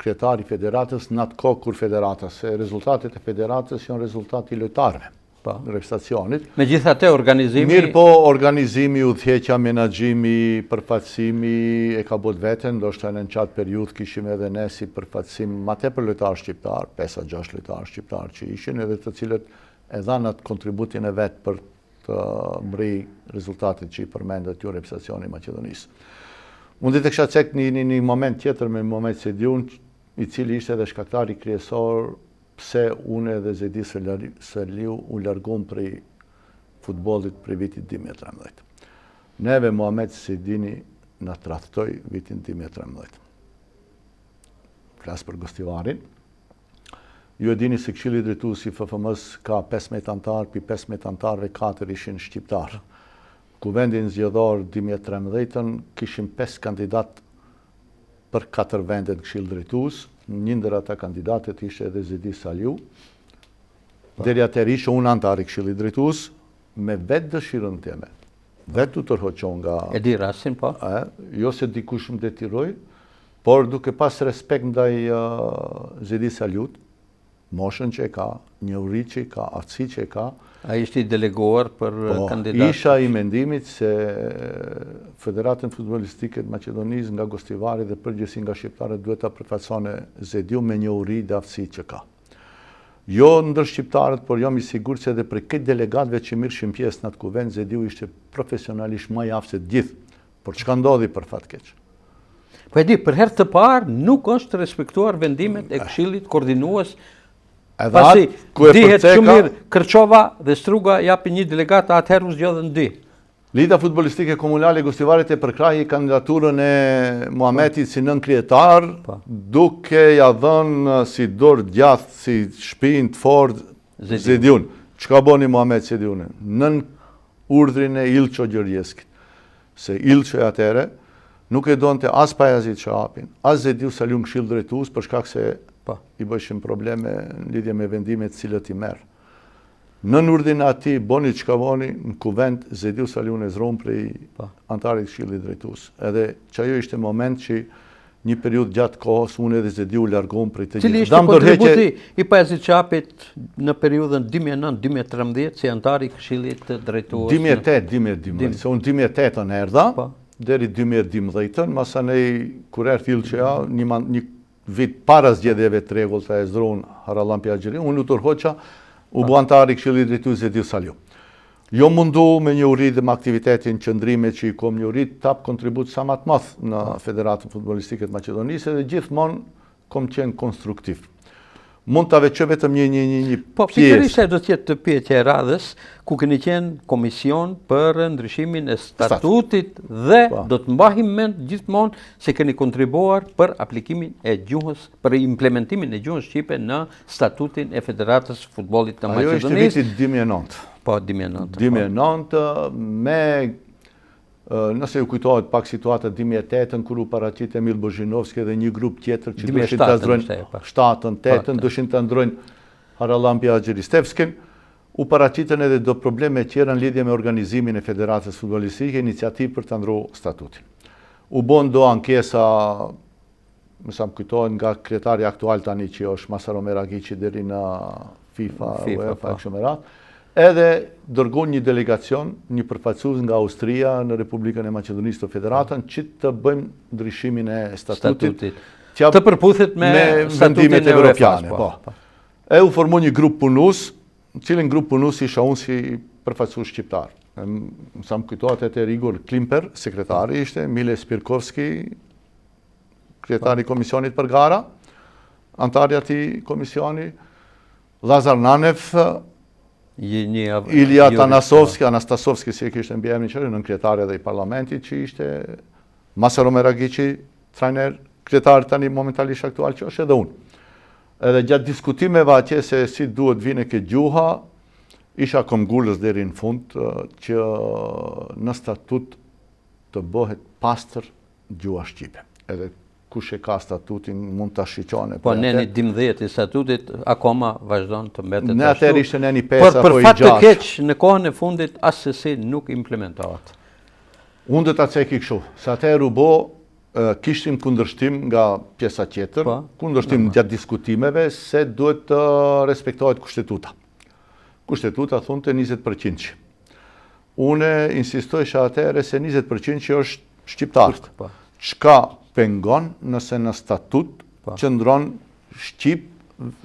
kryetari i federatës në atë kohë kur federata, se rezultatet e federatës janë rezultati lojtarëve. Reprezentacionit. Megjithatë organizimi... Mirë po, organizimi, udhëheqja, menaxhimi, përfaqësimi e ka bot veten, ndoshta në qatë periudhë kishim edhe ne si përfaqësim ma tepër lojtarë shqiptar, 5-6 lojtarë shqiptar që ishin edhe të cilët e dhanë atë kontributin e vet për të mbri rezultatet që i përmendet ju reprezentacioni i Maqedonisë. Mundi të kisha cek një moment tjetër me Muhamet Sediun, i cili ishte edhe shkaktari kryesor pse unë dhe Zedi Saliu u largum prej futbollit prej vitit 2013. Neve Muhamet Sedini na tradhtoi vitin 2013. Flas për Gostivarin. Ju e dini se Këshilli Drejtues i FFM-s ka 15 antar, pi 15 antarëve 4 ishin shqiptar. Kuvendin zgjedhor 2013 kishim 5 kandidat për 4 vendet Këshill Drejtues. Një ndër ata kandidatet ishte edhe Zedi Saliu. Deri atëherë ishe unë antar i Këshillit Drejtues me vetë dëshirën time. Vetë u tërhoqon nga... E di rastin, po? Jo se dikush më detiroj, por duke pas respekt ndaj Zedi Saliut, moshën që e ka, njohuri që e ka, aftësi që e ka. Ai ishte i deleguar për kandidat. Isha i mendimit se Federatën Futbollistike të Maqedonisë nga Gostivari dhe përgjithësi nga shqiptarët duhet ta përfaqësonte Zediu me njohuri dhe aftësi që ka. Jo ndër shqiptarët, por jam i sigurt se edhe për këtë delegatëve që mirëshin pjesë në atë kuvend, Zediu ishte profesionalisht më i aftë se të gjithë. Por çka ndodhi për fat keq? Po e di, për herë të parë nuk është respektuar vendimet e Këshillit Koordinues. Pasi dihet shumë mirë, Kërçova dhe Struga japin një delegat, atëherë u zgjodhen dy. Lida Futbollistike Komunale Gostivarit e përkrahi kandidaturën e Muhametit si nën kryetar, duke ja dhënë si dorë djathtë, si shpinë të fortë Zediun. Çka boni Muhamet Zediun? Nën urdhrin e Ilço Gjorgjeskit. Se Ilço atëherë nuk e donte as Pajazit Shahapin, as Zediu Saliun këshill drejtues për shkak se i bëshin probleme në lidhje me vendimet cilët i merr. Nën urdhrin e atij boni çka boni, në kuvend Zediu Saliun e zron prej antarit këshillit drejtues. Edhe çajo ishte moment që një periudhë gjatë kohës unë edhe Zediu largohem prej të gjithë. Cili ishte kontributi i Pajazit Shahapit në periudhën 2009-2013 si antar i këshillit drejtues? 2008-2012, se unë 2008-ën erdha, deri 2012-ën, masanej kur erdhi Ilçoja, një vit para zgjedhjeve të rregullta e zdron Harallan Pjagjerin, unë Lutur Hoxha u bë antar i këshillit drejtues Zediu Saliu. Jo mundu me njohuri dhe me aktivitetin qëndrime që i kom njohuri, tap kontribut sa më të madh në Federatën Futbollistike të Maqedonisë dhe gjithmonë kom qenë konstruktiv. Mund ta veçoj vetëm një pjesë. Po, pikërisht do të jetë të pyetja e radhës, ku keni qenë komision për ndryshimin e statutit dhe do të mbahim mend gjithmonë se keni kontribuar për aplikimin e gjuhës, për implementimin e gjuhës shqipe në statutin e Federatës Futbollit të Maqedonisë. Ajo ishte viti 2009. Po, 2009. 2009 me nëse ju kujtohet pak situata 2008-ën kur u paraqit Emil Bozhinovski dhe një grup tjetër që dëshin ta ndrojnë 7-ën, 8-ën, dëshin ta ndrojnë Harallan Pjagjeristevskin, u paraqitën edhe do probleme tjera në lidhje me organizimin e Federatës Futbollistike, iniciativë për ta ndruar statutin. U bën do ankesa, më sa më kujtohet, nga kryetari aktual tani që është Masaro Meragici deri në FIFA, UEFA kështu me radhë. Edhe dërgon një delegacion, një përfaqësues nga Austria në Republikën e Maqedonisë të Federatën që të bëjmë ndryshimin e statutit. Të përputhet me statutin e evropiane. E u formu një grup punues, në cilin grup punues isha unë si përfaqësues shqiptar. Sa më kujtohet e Rigor Klimper, sekretari ishte, Mile Spirkovski, kryetari i komisionit për gara, antari atij komisioni, Lazar Nanev, Ilija Anastasovski si e kishte mbi emrin që nën kryetare dhe i parlamentit që ishte, Masaro Meragici, trajner, kryetar tani momentalisht aktual që është edhe unë. Edhe gjatë diskutimeve atje se si duhet vine këtë gjuha, isha këmbgulës deri në fund që në statut të bëhet pastër gjuha shqipe. Edhe kush e ka statutin mund ta shiqone. Po neni 12 i statutit akoma vazhdon të mbetet ashtu. Në atëherë ishte neni 5 apo i 6. Por për fat të keq në kohën e fundit asesi nuk implementohet. Unë do ta ceki kështu. Sa atëherë u bë kishtim kundërshtim nga pjesa tjetër, kundërshtim gjatë diskutimeve se duhet të respektohet kushtetuta. Kushtetuta thonte 20%. Unë insistojsha atëherë se 20% që është shqiptarët. Çka pengon nëse në statut qëndron Shqip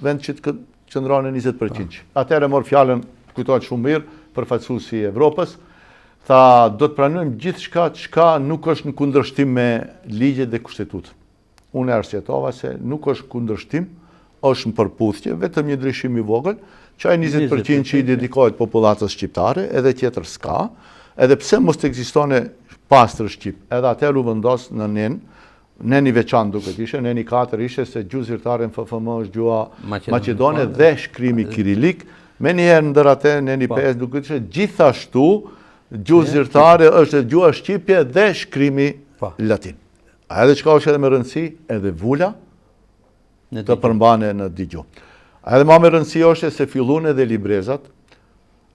vend që të qëndron në 20%. Atëherë mor fjalën, kujtohet shumë mirë, përfaqësuesi i Evropës, tha do të pranojmë gjithçka çka nuk është në kundërshtim me ligjet dhe kushtetutën. Unë arsyetova se nuk është kundërshtim, është në përputhje, vetëm një ndryshim i vogël, që ai 20% që i dedikohet popullatës shqiptare, edhe tjetër s'ka, edhe pse mos të ekzistone pastër Shqip, edhe atëherë u vendos në neni veçantë duket ishte, neni 4 ishte se gjuhë zyrtare në FFM është gjuha maqedone dhe shkrimi kirilik, me njëherë ndër atë neni 5 duket ishte gjithashtu gjuhë zyrtare është gjuha shqipje dhe shkrimi latin. A edhe çka është edhe me rëndësi, edhe vula të përmbane në digju. A edhe ma me rëndësi është se fillun edhe librezat,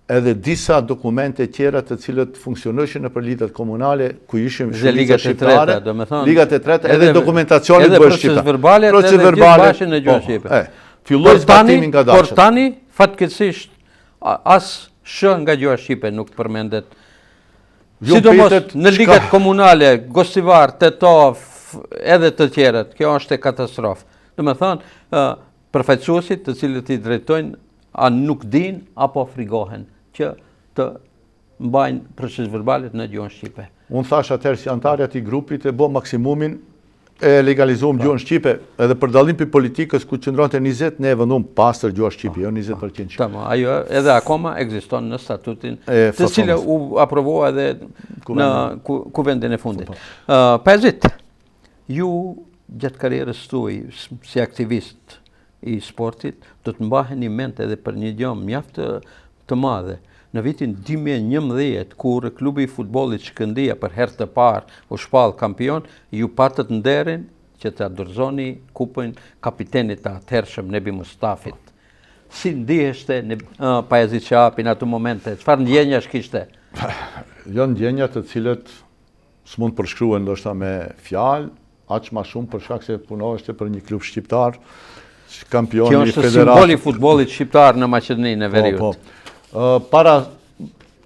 edhe disa dokumente tjera të cilët funksionojshin nëpër ligat komunale ku ishim Dhe ligat e treta, do me thonë. Ligat e treta edhe dokumentacionit bëhet shqiptar. Edhe proces verbale, bashkën e gjuhën shqipe. Filloi zbatimi nga Por tani, fatkeqësisht, as sh nga gjuha shqipe nuk përmendet. Sidomos në ligat komunale, Gostivar, Tetov, edhe të tjerët, kjo është e katastrofë. Do me thonë, përfaqësuesit të cilët i drejtojnë a nuk din apo frigohen që të mbajnë proces verbalet në gjuhën shqipe. Unë thash atëherë si antarja i grupit e bë maksimumin e legalizuam gjuhën shqipe, edhe për dallim për politikës ku qëndronte 20, ne e vendum pastër gjuha shqipe, jo 20% shqipe. Tamam, ajo edhe akoma ekziston në statutin të cilë u aprovua edhe në kuvendin e fundit. Pezit, ju gjatë karrierës tuaj si aktivist i sportit, do të mbaheni ment edhe për një gjë mjaft të madhe. Në vitin 2011, kur klubi i futbollit Shkëndija për herë të parë u shpall kampion, ju patët nderin që të dorëzoni kupën kapitenit të atëhershëm Nebi Mustafit. Si ndiheshte Pajazit Qapi në ato momente? Çfarë ndjenjash kishte? Jo ndjenja të cilët s'mund përshkruhen ndoshta me fjalë, aq më shumë për shkak se punoheshte për një klub shqiptar, kampioni i federatës. Kjo është simboli i futbollit shqiptar në Maqedoninë e Veriut. Para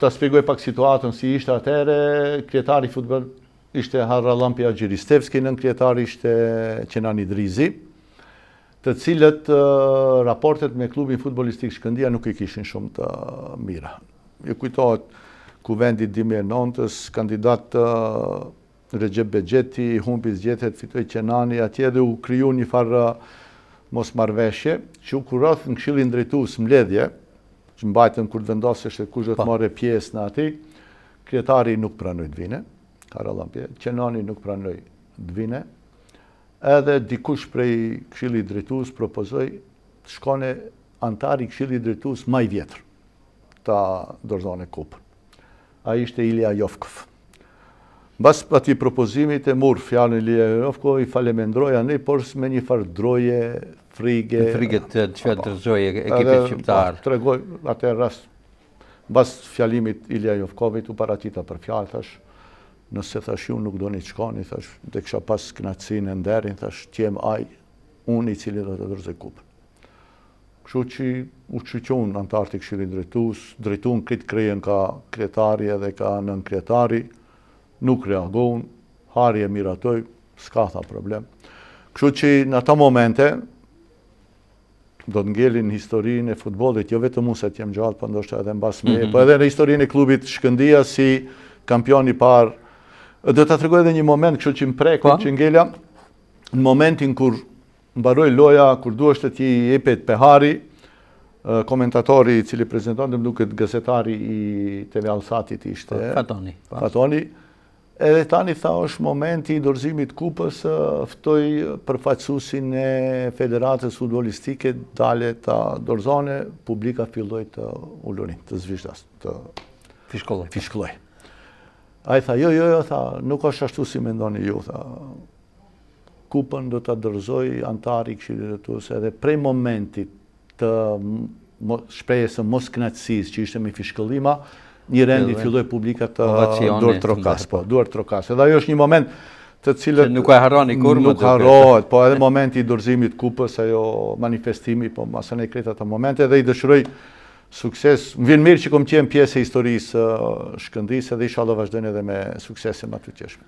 të shpjegoj pak situatën si ishte atëherë, kryetari i futboll ishte Harallampi Xhiristevski, nën kryetari ishte Qenan Idrizi, të cilët raportet me klubin futbollistik Shkëndija nuk i kishin shumë të mira. Ju kujtohet kuvendit 2009-s, kandidat Recep Bexheti, humbi zgjedhjet, fitoi Qenani, atje dhe u kriju një farë mosmarrveshje, që u kurreth në Këshillin Drejtues mbledhje, që mbajtën kur vendoseshte kush do të marrë pjesë në aty, kryetari nuk pranoi të vine, Harallampi, Qenani nuk pranoi të vine, edhe dikush prej Këshillit Drejtues propozoi të shkone antari i Këshillit Drejtues më i vjetër ta dorëzonte kupën. Ai ishte Ilja Jofkov. Mbas atij propozimit e mor fjalën Ilja Jofkov, i falemendroja ne, por me një farë droje, frige. Friget të çfarë dorëzoi ekipit shqiptar. Tregoj atë rast. Mbas fjalimit Ilja Jofkovit u paratita për fjalë, thash, nëse thash ju nuk doni të shkoni, thash, dhe kisha pas kënaqësinë e nderin, thash, qem ai, unë i cili do të dorëzoj kupën. Kështu që u shqyqon antarët i Këshillit Drejtues, drejtuan këtë krejen ka kryetari edhe ka nën kryetari, nuk reagon, hari e miratoj, s'ka tha problem. Kështu që në ata momente, do të ngelin historinë e futbollit, jo vetëm unë se t'jem gjallë, po ndoshta edhe mbas me, po edhe në historinë e klubit Shkëndija si kampion i parë. Do ta tregoj edhe një moment, kështu që më prekën që ngelja, në momentin kur mbaroi loja, kur duheshte t'i jepet Pehari, komentatori i cili prezantonte, më duket gazetari i TV Alsatit ishte Fatoni. Edhe tani tha është momenti i dorëzimit kupës, ftoi përfaqësuesin e Federatës Futbollistike dale ta dorëzone, publika filloi të ulurin, të zviżdas, të fishkolloj. Ai tha, jo, tha, nuk është ashtu si mendoni ju, tha. Kupën do ta dorëzoj antari i Këshillit Drejtues, edhe prej momentit të shprehjes së moskënaqësisë që ishte me fishkollima, një rendi filloi publika të duart trokas. Edhe ajo është një moment të cilët nuk e harroni kur, nuk harrohet, po edhe momenti i dorëzimit kupës, ajo manifestimi, po masën e kretë ato momente, dhe i dëshiroj sukses. Më vjen mirë që kom qenë pjesë e historisë Shkëndijës, edhe inshallah vazhdojnë edhe me suksese më të tjeshme.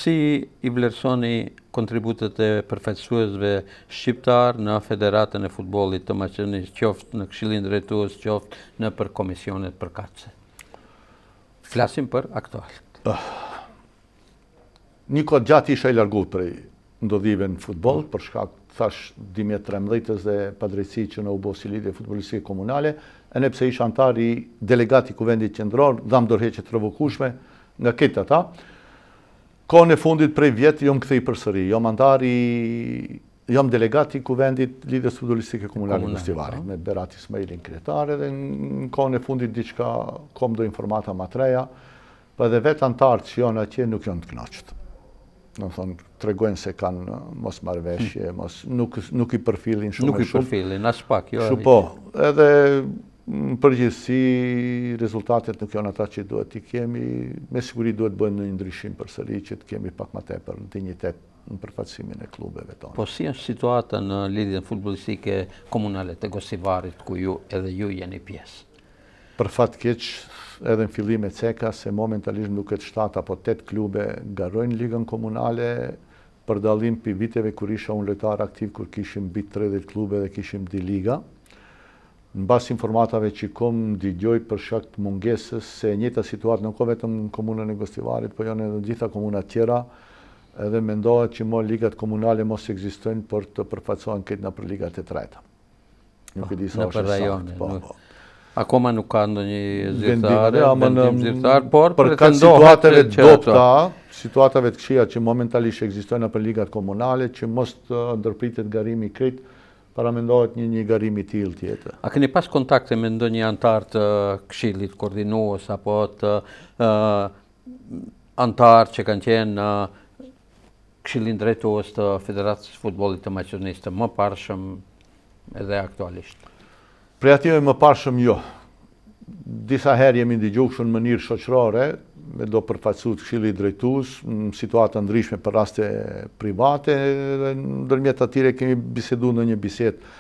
Si i vlerësoni kontributet e përfaqësuesve shqiptar në Federatën e Futbollit të Maqedonisë, qoftë në Këshillin Drejtues, qoftë në për komisionet përkatëse? Flasim për aktualit. Një kohë gjatë isha i larguar prej ndodhive në futboll, për shkak, thash, 2013 dhe padrejtësi që në u bë si lidhje futbollistike komunale, e ne pse isha antar i delegat i Kuvendit Qendror, dham dorëheqje të revokueshme nga këtë ata. Kohën e fundit prej vjet jom kthej përsëri, jom delegat i Kuvendit Lidhjes Futbollistike Komunale në Gostivari, me Berat Ismailin kryetare, dhe në kohën e fundit diçka kom do informata më të reja, po edhe vetë antarët që janë atje nuk janë të kënaqur. Do të thonë, tregojnë se kanë mosmarrveshje, nuk i përfillin shumë. Nuk i përfillin, as pak, jo. Po, edhe Në përgjithësi, rezultatet nuk janë ata që duhet t'i kemi, me siguri duhet bëjmë një ndryshim përsëri që t'kemi pak më tepër dignitet në përfaqësimin e klubeve tonë. Po si është situata në lidhjen futbollistike komunale të Gosivarit, ku edhe ju jeni pjesë? Për fat keq, edhe në fillim e ceka, se momentalisht duket 7 apo 8 klube garojnë ligën komunale, për dallim për viteve kur isha unë lojtar aktiv, kur kishim mbi 30 klube dhe kishim 2 liga. Në bas informatave që kom dëgjoj për shkak të mungesës se njëjta situatë nuk ka vetëm në komunën e Gostivarit, po janë edhe gjitha komunat tjera, edhe mendohet që ligat komunale mos ekzistojnë për të përfaqësohen këtë në për ligat e treta. Nuk e di sa është saktë. Akoma nuk ka ndonjë zyrtar, por për ka situatave dopta, situatave të këqija që momentalisht ekzistojnë në për ligat komunale, që mos të ndërpritet garimi krejt, para mendohet një garim i tillë tjetër. A keni pas kontakte me ndonjë antar të këshillit koordinues apo të antar që kanë qenë në këshillin drejtues të Federatës së Futbollit të Maqedonisë të mëparshëm edhe aktualisht? Prej atyre mëparshëm jo. Disa herë jemi ndigjuar në mënyrë shoqërore, me do përfaqësu të këshillit drejtues në situata ndryshme për raste private, dhe ndërmjet atyre kemi biseduar në një bisedë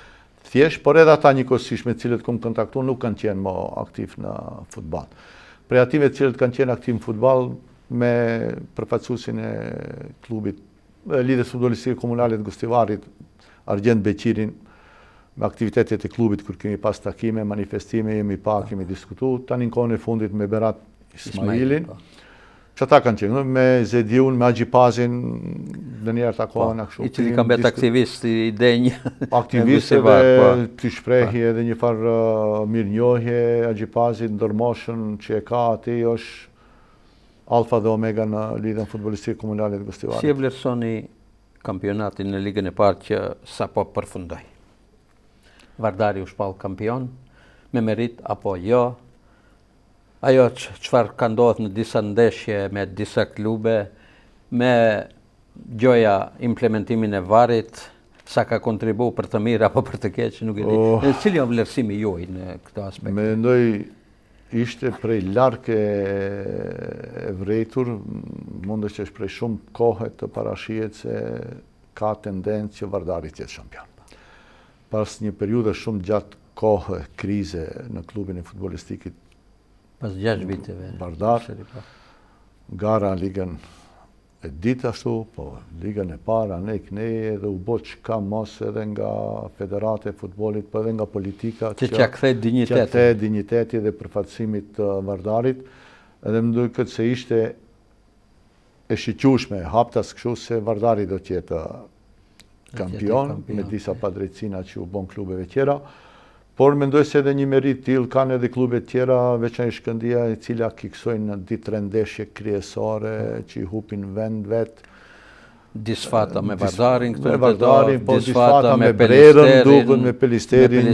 thjesht, por edhe ata njëkohësisht me të cilët kam kontaktuar nuk kanë qenë më aktiv në futboll. Prej atyre të cilët kanë qenë aktiv në futboll, me përfaqësuesin e klubit lidhjes futbollistike komunale të Gostivarit, Argjend Beqirin, me aktivitetet e klubit kur kemi pas takime, manifestime, jemi kemi diskutuar, tani në kohën e fundit me Berat Ismailin, që ata kanë qenë, me Zediun, me Agjipazin, dhe njerë takohen akshu. I cili kanë betë aktivist i denjë. Aktivist edhe të shprehi edhe një farë mirënjohje, Agjipazin, ndërmoshën që e ka ati është alfa dhe omega në lidhjen futbollistike komunale të Gostivarit. Si e vlerësoni kampionatin në ligën e parë që sapo përfundoi? Vardari u shpall kampion, me merit apo jo? Ajo çfarë ka ndodhur në disa ndeshje me disa klube, me gjoja implementimin e varit, sa ka kontribuar për të mirë apo për të keq, nuk e di. Cili është vlerësimi juaj në këtë aspekt? Mendoj ishte prej larg e vërejtur, mund që është prej shumë kohë të parashihet se ka tendencë që Vardari të jetë shampion. Pas një periudhe shumë gjatë kohë krize në klubin e futbollistikit pas 6 viteve. Vardar, gara ligën e ditë ashtu, po ligën e para, ne edhe u bë çka mos edhe nga Federata e Futbollit, po edhe nga politika që kthej dinjitetin. Që kthej dinjitetin dhe përfaqësimit të Vardarit, edhe më duket se ishte e shiqyeshme, haptas kështu se Vardari do të jetë kampion, me disa padrejtësina që u bën klubeve tjera. Por mendoj se edhe një merit tillë kanë edhe klube tjera, veçanërisht Shkëndija, e cila kiksojnë në ditë ndeshje kryesore që i hupin vend vet. Disfata me Vardarin këtu, me Vardarin, po disfata me Brerën, duket me Pelisterin,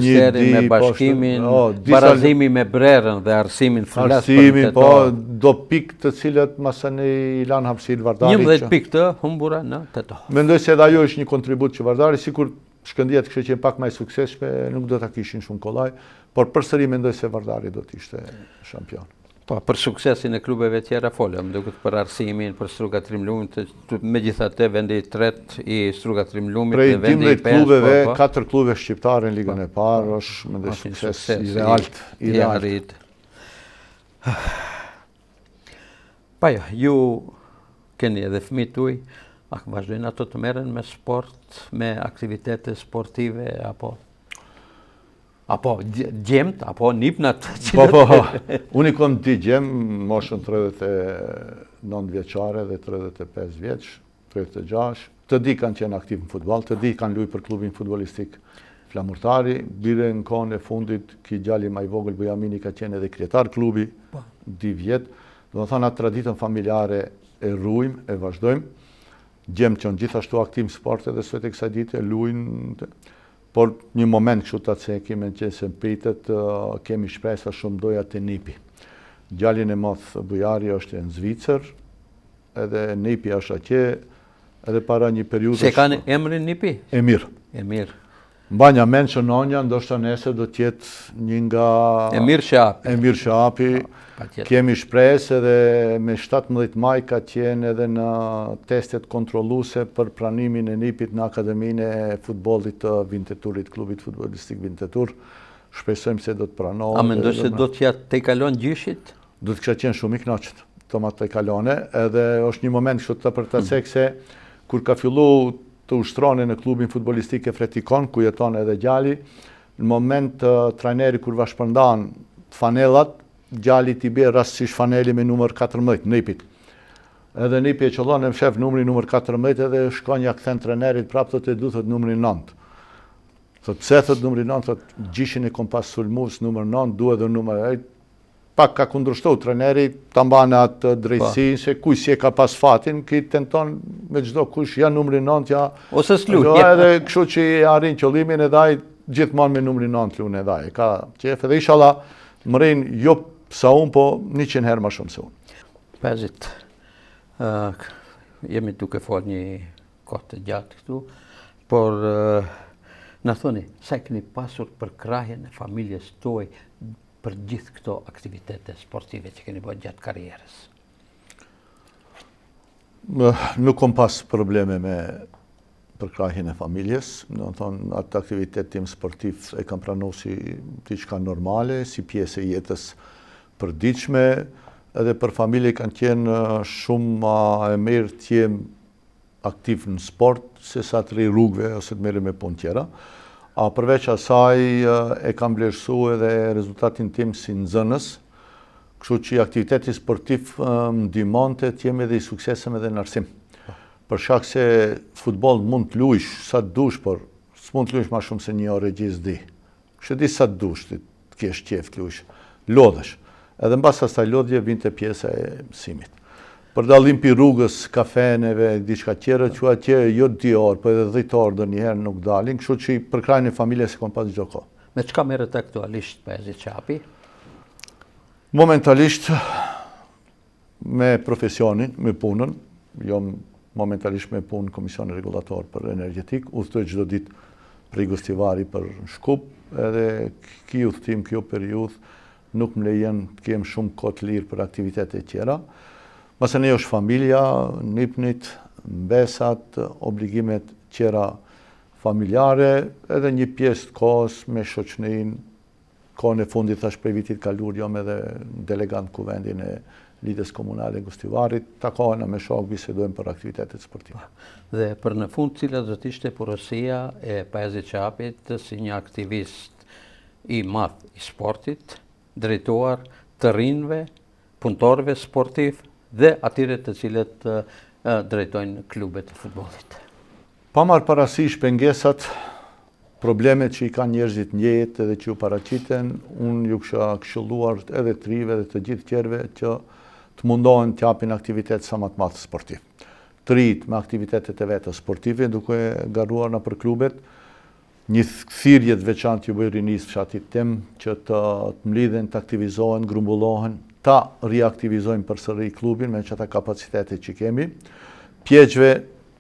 me Bashkimin, barazimi me Brerën dhe Arsimin flas. Arsimin, po do pikë të cilët masani i lanë hapësirë Vardarit. 11 pikë të humbura në teto. Mendoj se edhe ajo është një kontribut që Vardari, sikur Shkëndija të kishte qenë pak më suksesshme, nuk do ta kishin shumë kollaj, por përsëri mendoj se Vardari do të ishte shampion. Po, për suksesin e klubeve tjera folëm, duket për Arsimin, për Struga Trimlumit, megjithatë vendi i tretë i Struga Trimlumit dhe vendi i 5 klubeve, 4 klube shqiptare në ligën e parë, është mendoj sukses i realt. Pa jo, ju keni edhe fëmijët tuaj, a vazhdojnë ato të merren me sport, me aktivitete sportive, apo gjemt, apo nipnat? Unë i kam 2 gjem, moshën 39 vjeçare dhe 35 vjeç, 36. Të di kanë qenë aktiv në futboll, të di kanë luajtur për klubin futbollistik Flamurtari, bire në kohën e fundit, ki djali më i vogël Bujamini ka qenë edhe kryetar klubi 2 vjet. Do të thonë atë traditën familjare e ruajmë, e vazhdojmë. Gjem që në gjithashtu aktiv në sport edhe sot e kësaj dite luajnë, por një moment kështu ta cekim me që se pritet, kemi shpresa shumë doja të Nipi. Djalin e moth Bujari është në Zvicër, edhe Nipi është atje, edhe para një periudhë. Se kanë emrin Nipi? Emir. Emir. Mbanja mend që nonja ndoshta nesër do të jetë një nga Emir Shapi. Emir Shapi. Kemi shpresë edhe me 17 maj ka qenë edhe në testet kontrolluese për pranimin e NIP-it në Akademinë e futbollit të Vinteturit, klubit futbollistik Vintetur. Shpresojmë se do të pranohet. A mendoj se do t'ja te kalon gjyshit? Do të kisha qenë shumë i kënaqur Toma te kalone, edhe është një moment kështu të përtacek se kur ka fillu të ushtroni në klubin futbollistik e Fretikon, ku jeton edhe gjali, në moment trajneri kur va shpërndan fanellat, gjali t'i bie rastësisht faneli me numër 14, NIP-it. Edhe NIP-i e qëllon e mshef numri numër 14 edhe shkon ja kthen trenerit prapë thotë du thot numri 9. Thot pse thot numri 9, thot gjishin e kom pas sulmues numër 9, du edhe numër 8. Pak ka kundërshtu treneri ta mbane atë drejtësinë se kuj si e ka pas fatin, ki tenton me çdo kush ja numri 9 ja ose s'luaj. Edhe kështu që arrin qëllimin edhe ai gjithmonë me numrin 9 luan edhe ai. Ka qef edhe inshallah mërin jo sa unë, po 100 herë më shumë se unë. Pezit, jemi duke folë një kohë të gjatë këtu, por në thoni, sa keni pasur për krahjen e familjes tuaj për gjithë këto aktivitete sportive që keni bërë gjatë karrierës? Nuk kom pas probleme me përkrahjen e familjes, do të thonë atë aktivitet tim sportiv e kam pranuar si diçka normale, si pjesë e jetës përditshme, edhe për familje kanë qenë shumë ma e mirë të jem aktiv në sport, se sa të rri rrugëve ose të merrem me punë tjera. A përveç asaj e kam vlerësu edhe rezultatin tim si nxënës, kështu që aktiviteti sportiv më ndihmonte të jem edhe i suksesshëm edhe në arsim. Për shkak se futboll mund të luajsh sa të dush, por s'mund të luajsh më shumë se një orë gjithsesi. Kështu di sa të dush, të kesh qejf të luajsh. Lodhesh. Edhe mbas asaj lodhje vinte pjesa e mësimit. Për dallim pi rrugës, kafeneve, diçka tjetër, që atje jo 2 orë, po edhe 10 orë ndonjëherë nuk dalin, kështu që për krahjen e familjes kom pas çdo kohë. Me çka merret aktualisht Pezi Qapi? Momentalisht me profesionin, me punën, jo momentalisht me punë Komisioni Rregullator për Energjetik, udhtoj çdo ditë prej Gostivari për Shkup, edhe ky udhtim, kjo periudhë nuk më lejon të kem shumë kohë të lirë për aktivitete tjera. Mase ne është familja, nipnit, mbesat, obligimet tjera familjare, edhe një pjesë të kohës me shoqërinë, kohën e fundit thash prej vitit kaluar jam edhe delegant kuvendin e Lidhjes Komunale Gostivarit, takohena me shok, bisedojmë për aktivitetet sportive. Dhe për në fund, cila do të ishte porosia e Pezit Qapit si një aktivist i madh i sportit, drejtuar të rinjve, punëtorëve sportiv dhe atyre të cilët drejtojnë klubet e futbollit. Pa marrë parasysh pengesat, problemet që i kanë njerëzit në jetë edhe që ju paraqiten, unë ju kisha këshilluar edhe të rive dhe të gjithë tjerëve që të mundohen të japin aktivitet sa më të madh sportiv. Të rit me aktivitetet e vetë sportive, duke garuar në për klubet, një thirrje të veçantë ju bëj rinis fshatit tim që të mlidhen, të aktivizohen, grumbullohen, ta riaktivizojnë përsëri klubin me çata kapacitete që kemi. Pjeqve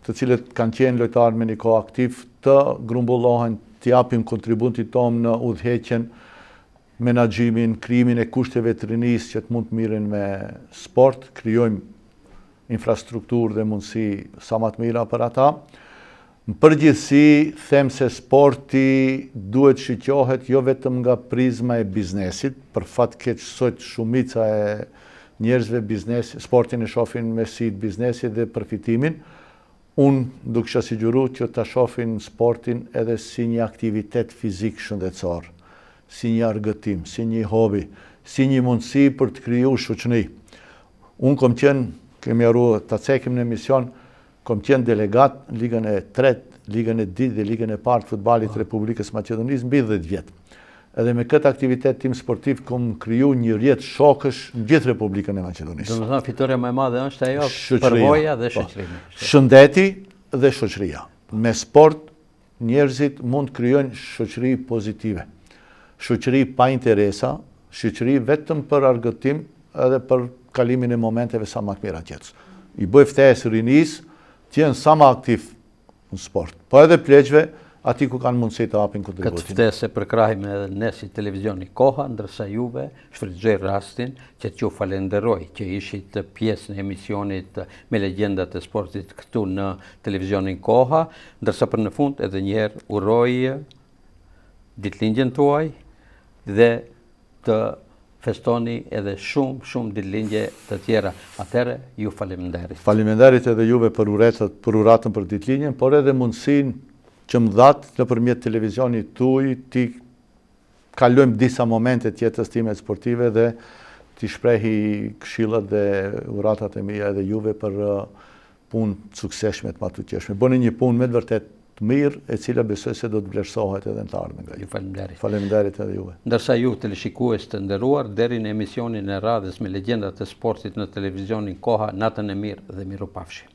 të cilët kanë qenë lojtarë me një kohë aktiv të grumbullohen, të japim kontributin tonë në udhëheqjen, menaxhimin, krijimin e kushteve të rinis që të mund të mirën me sport, krijojmë infrastrukturë dhe mundësi sa më të mira për ata. Në përgjithësi, them se sporti duhet shiqohet jo vetëm nga prizma e biznesit, për fat keq sot shumica e njerëzve sportin e shohin me si biznesit dhe përfitimin. Unë do kisha siguruar që ta shohin sportin edhe si një aktivitet fizik shëndetësor, si një argëtim, si një hobi, si një mundësi për të krijuar shoqëri. Unë kemi arruar ta cekim në emision, kom qenë delegat në Ligën e 3, Ligën e 2 dhe Ligën e 1 të futballit të Republikës Maqedonisë mbi 10 vjet. Edhe me këtë aktivitet tim sportiv kom kriju një rrjet shokësh në gjithë Republikën e Maqedonisë. Domethënë fitoria më e madhe është ajo përvoja dhe shoqërimi. Shëndeti dhe shoqëria. Me sport njerëzit mund të krijojnë shoqëri pozitive. Shoqëri pa interesa, shoqëri vetëm për argëtim edhe për kalimin e momenteve sa më të mira të jetës. I bëj ftesë rinis të jenë sa më aktiv në sport. Po edhe pleqve, ati ku kanë mundësi të hapin Këtë kontributin. ftesë përkrahim edhe ne si televizioni Koha, ndërsa juve shfrytëzoj rastin që t'ju falenderoj që ishit pjesë në emisionit me legjendat e sportit këtu në televizionin Koha, ndërsa për në fund edhe njerë uroj ditëlindjen tuaj dhe të festoni edhe shumë ditëlindje të tjera. Atëherë ju faleminderit. Faleminderit edhe juve për uratën për ditëlindjen, por edhe mundësin që më dhatë nëpërmjet televizionit tuaj ti kalojmë disa momente të jetës time sportive dhe ti shprehi këshillat dhe uratat e mia edhe juve për punë të suksesshme të matutjeshme. Bëni një punë me të vërtet të mirë, e cila besoj se do të vlerësohet edhe në të ardhmen nga ju. Faleminderit. Faleminderit edhe juve. Ndërsa ju teleshikues të nderuar, deri në emisionin e radhës me legjendat e sportit në televizionin Koha, natën e mirë dhe mirupafshim.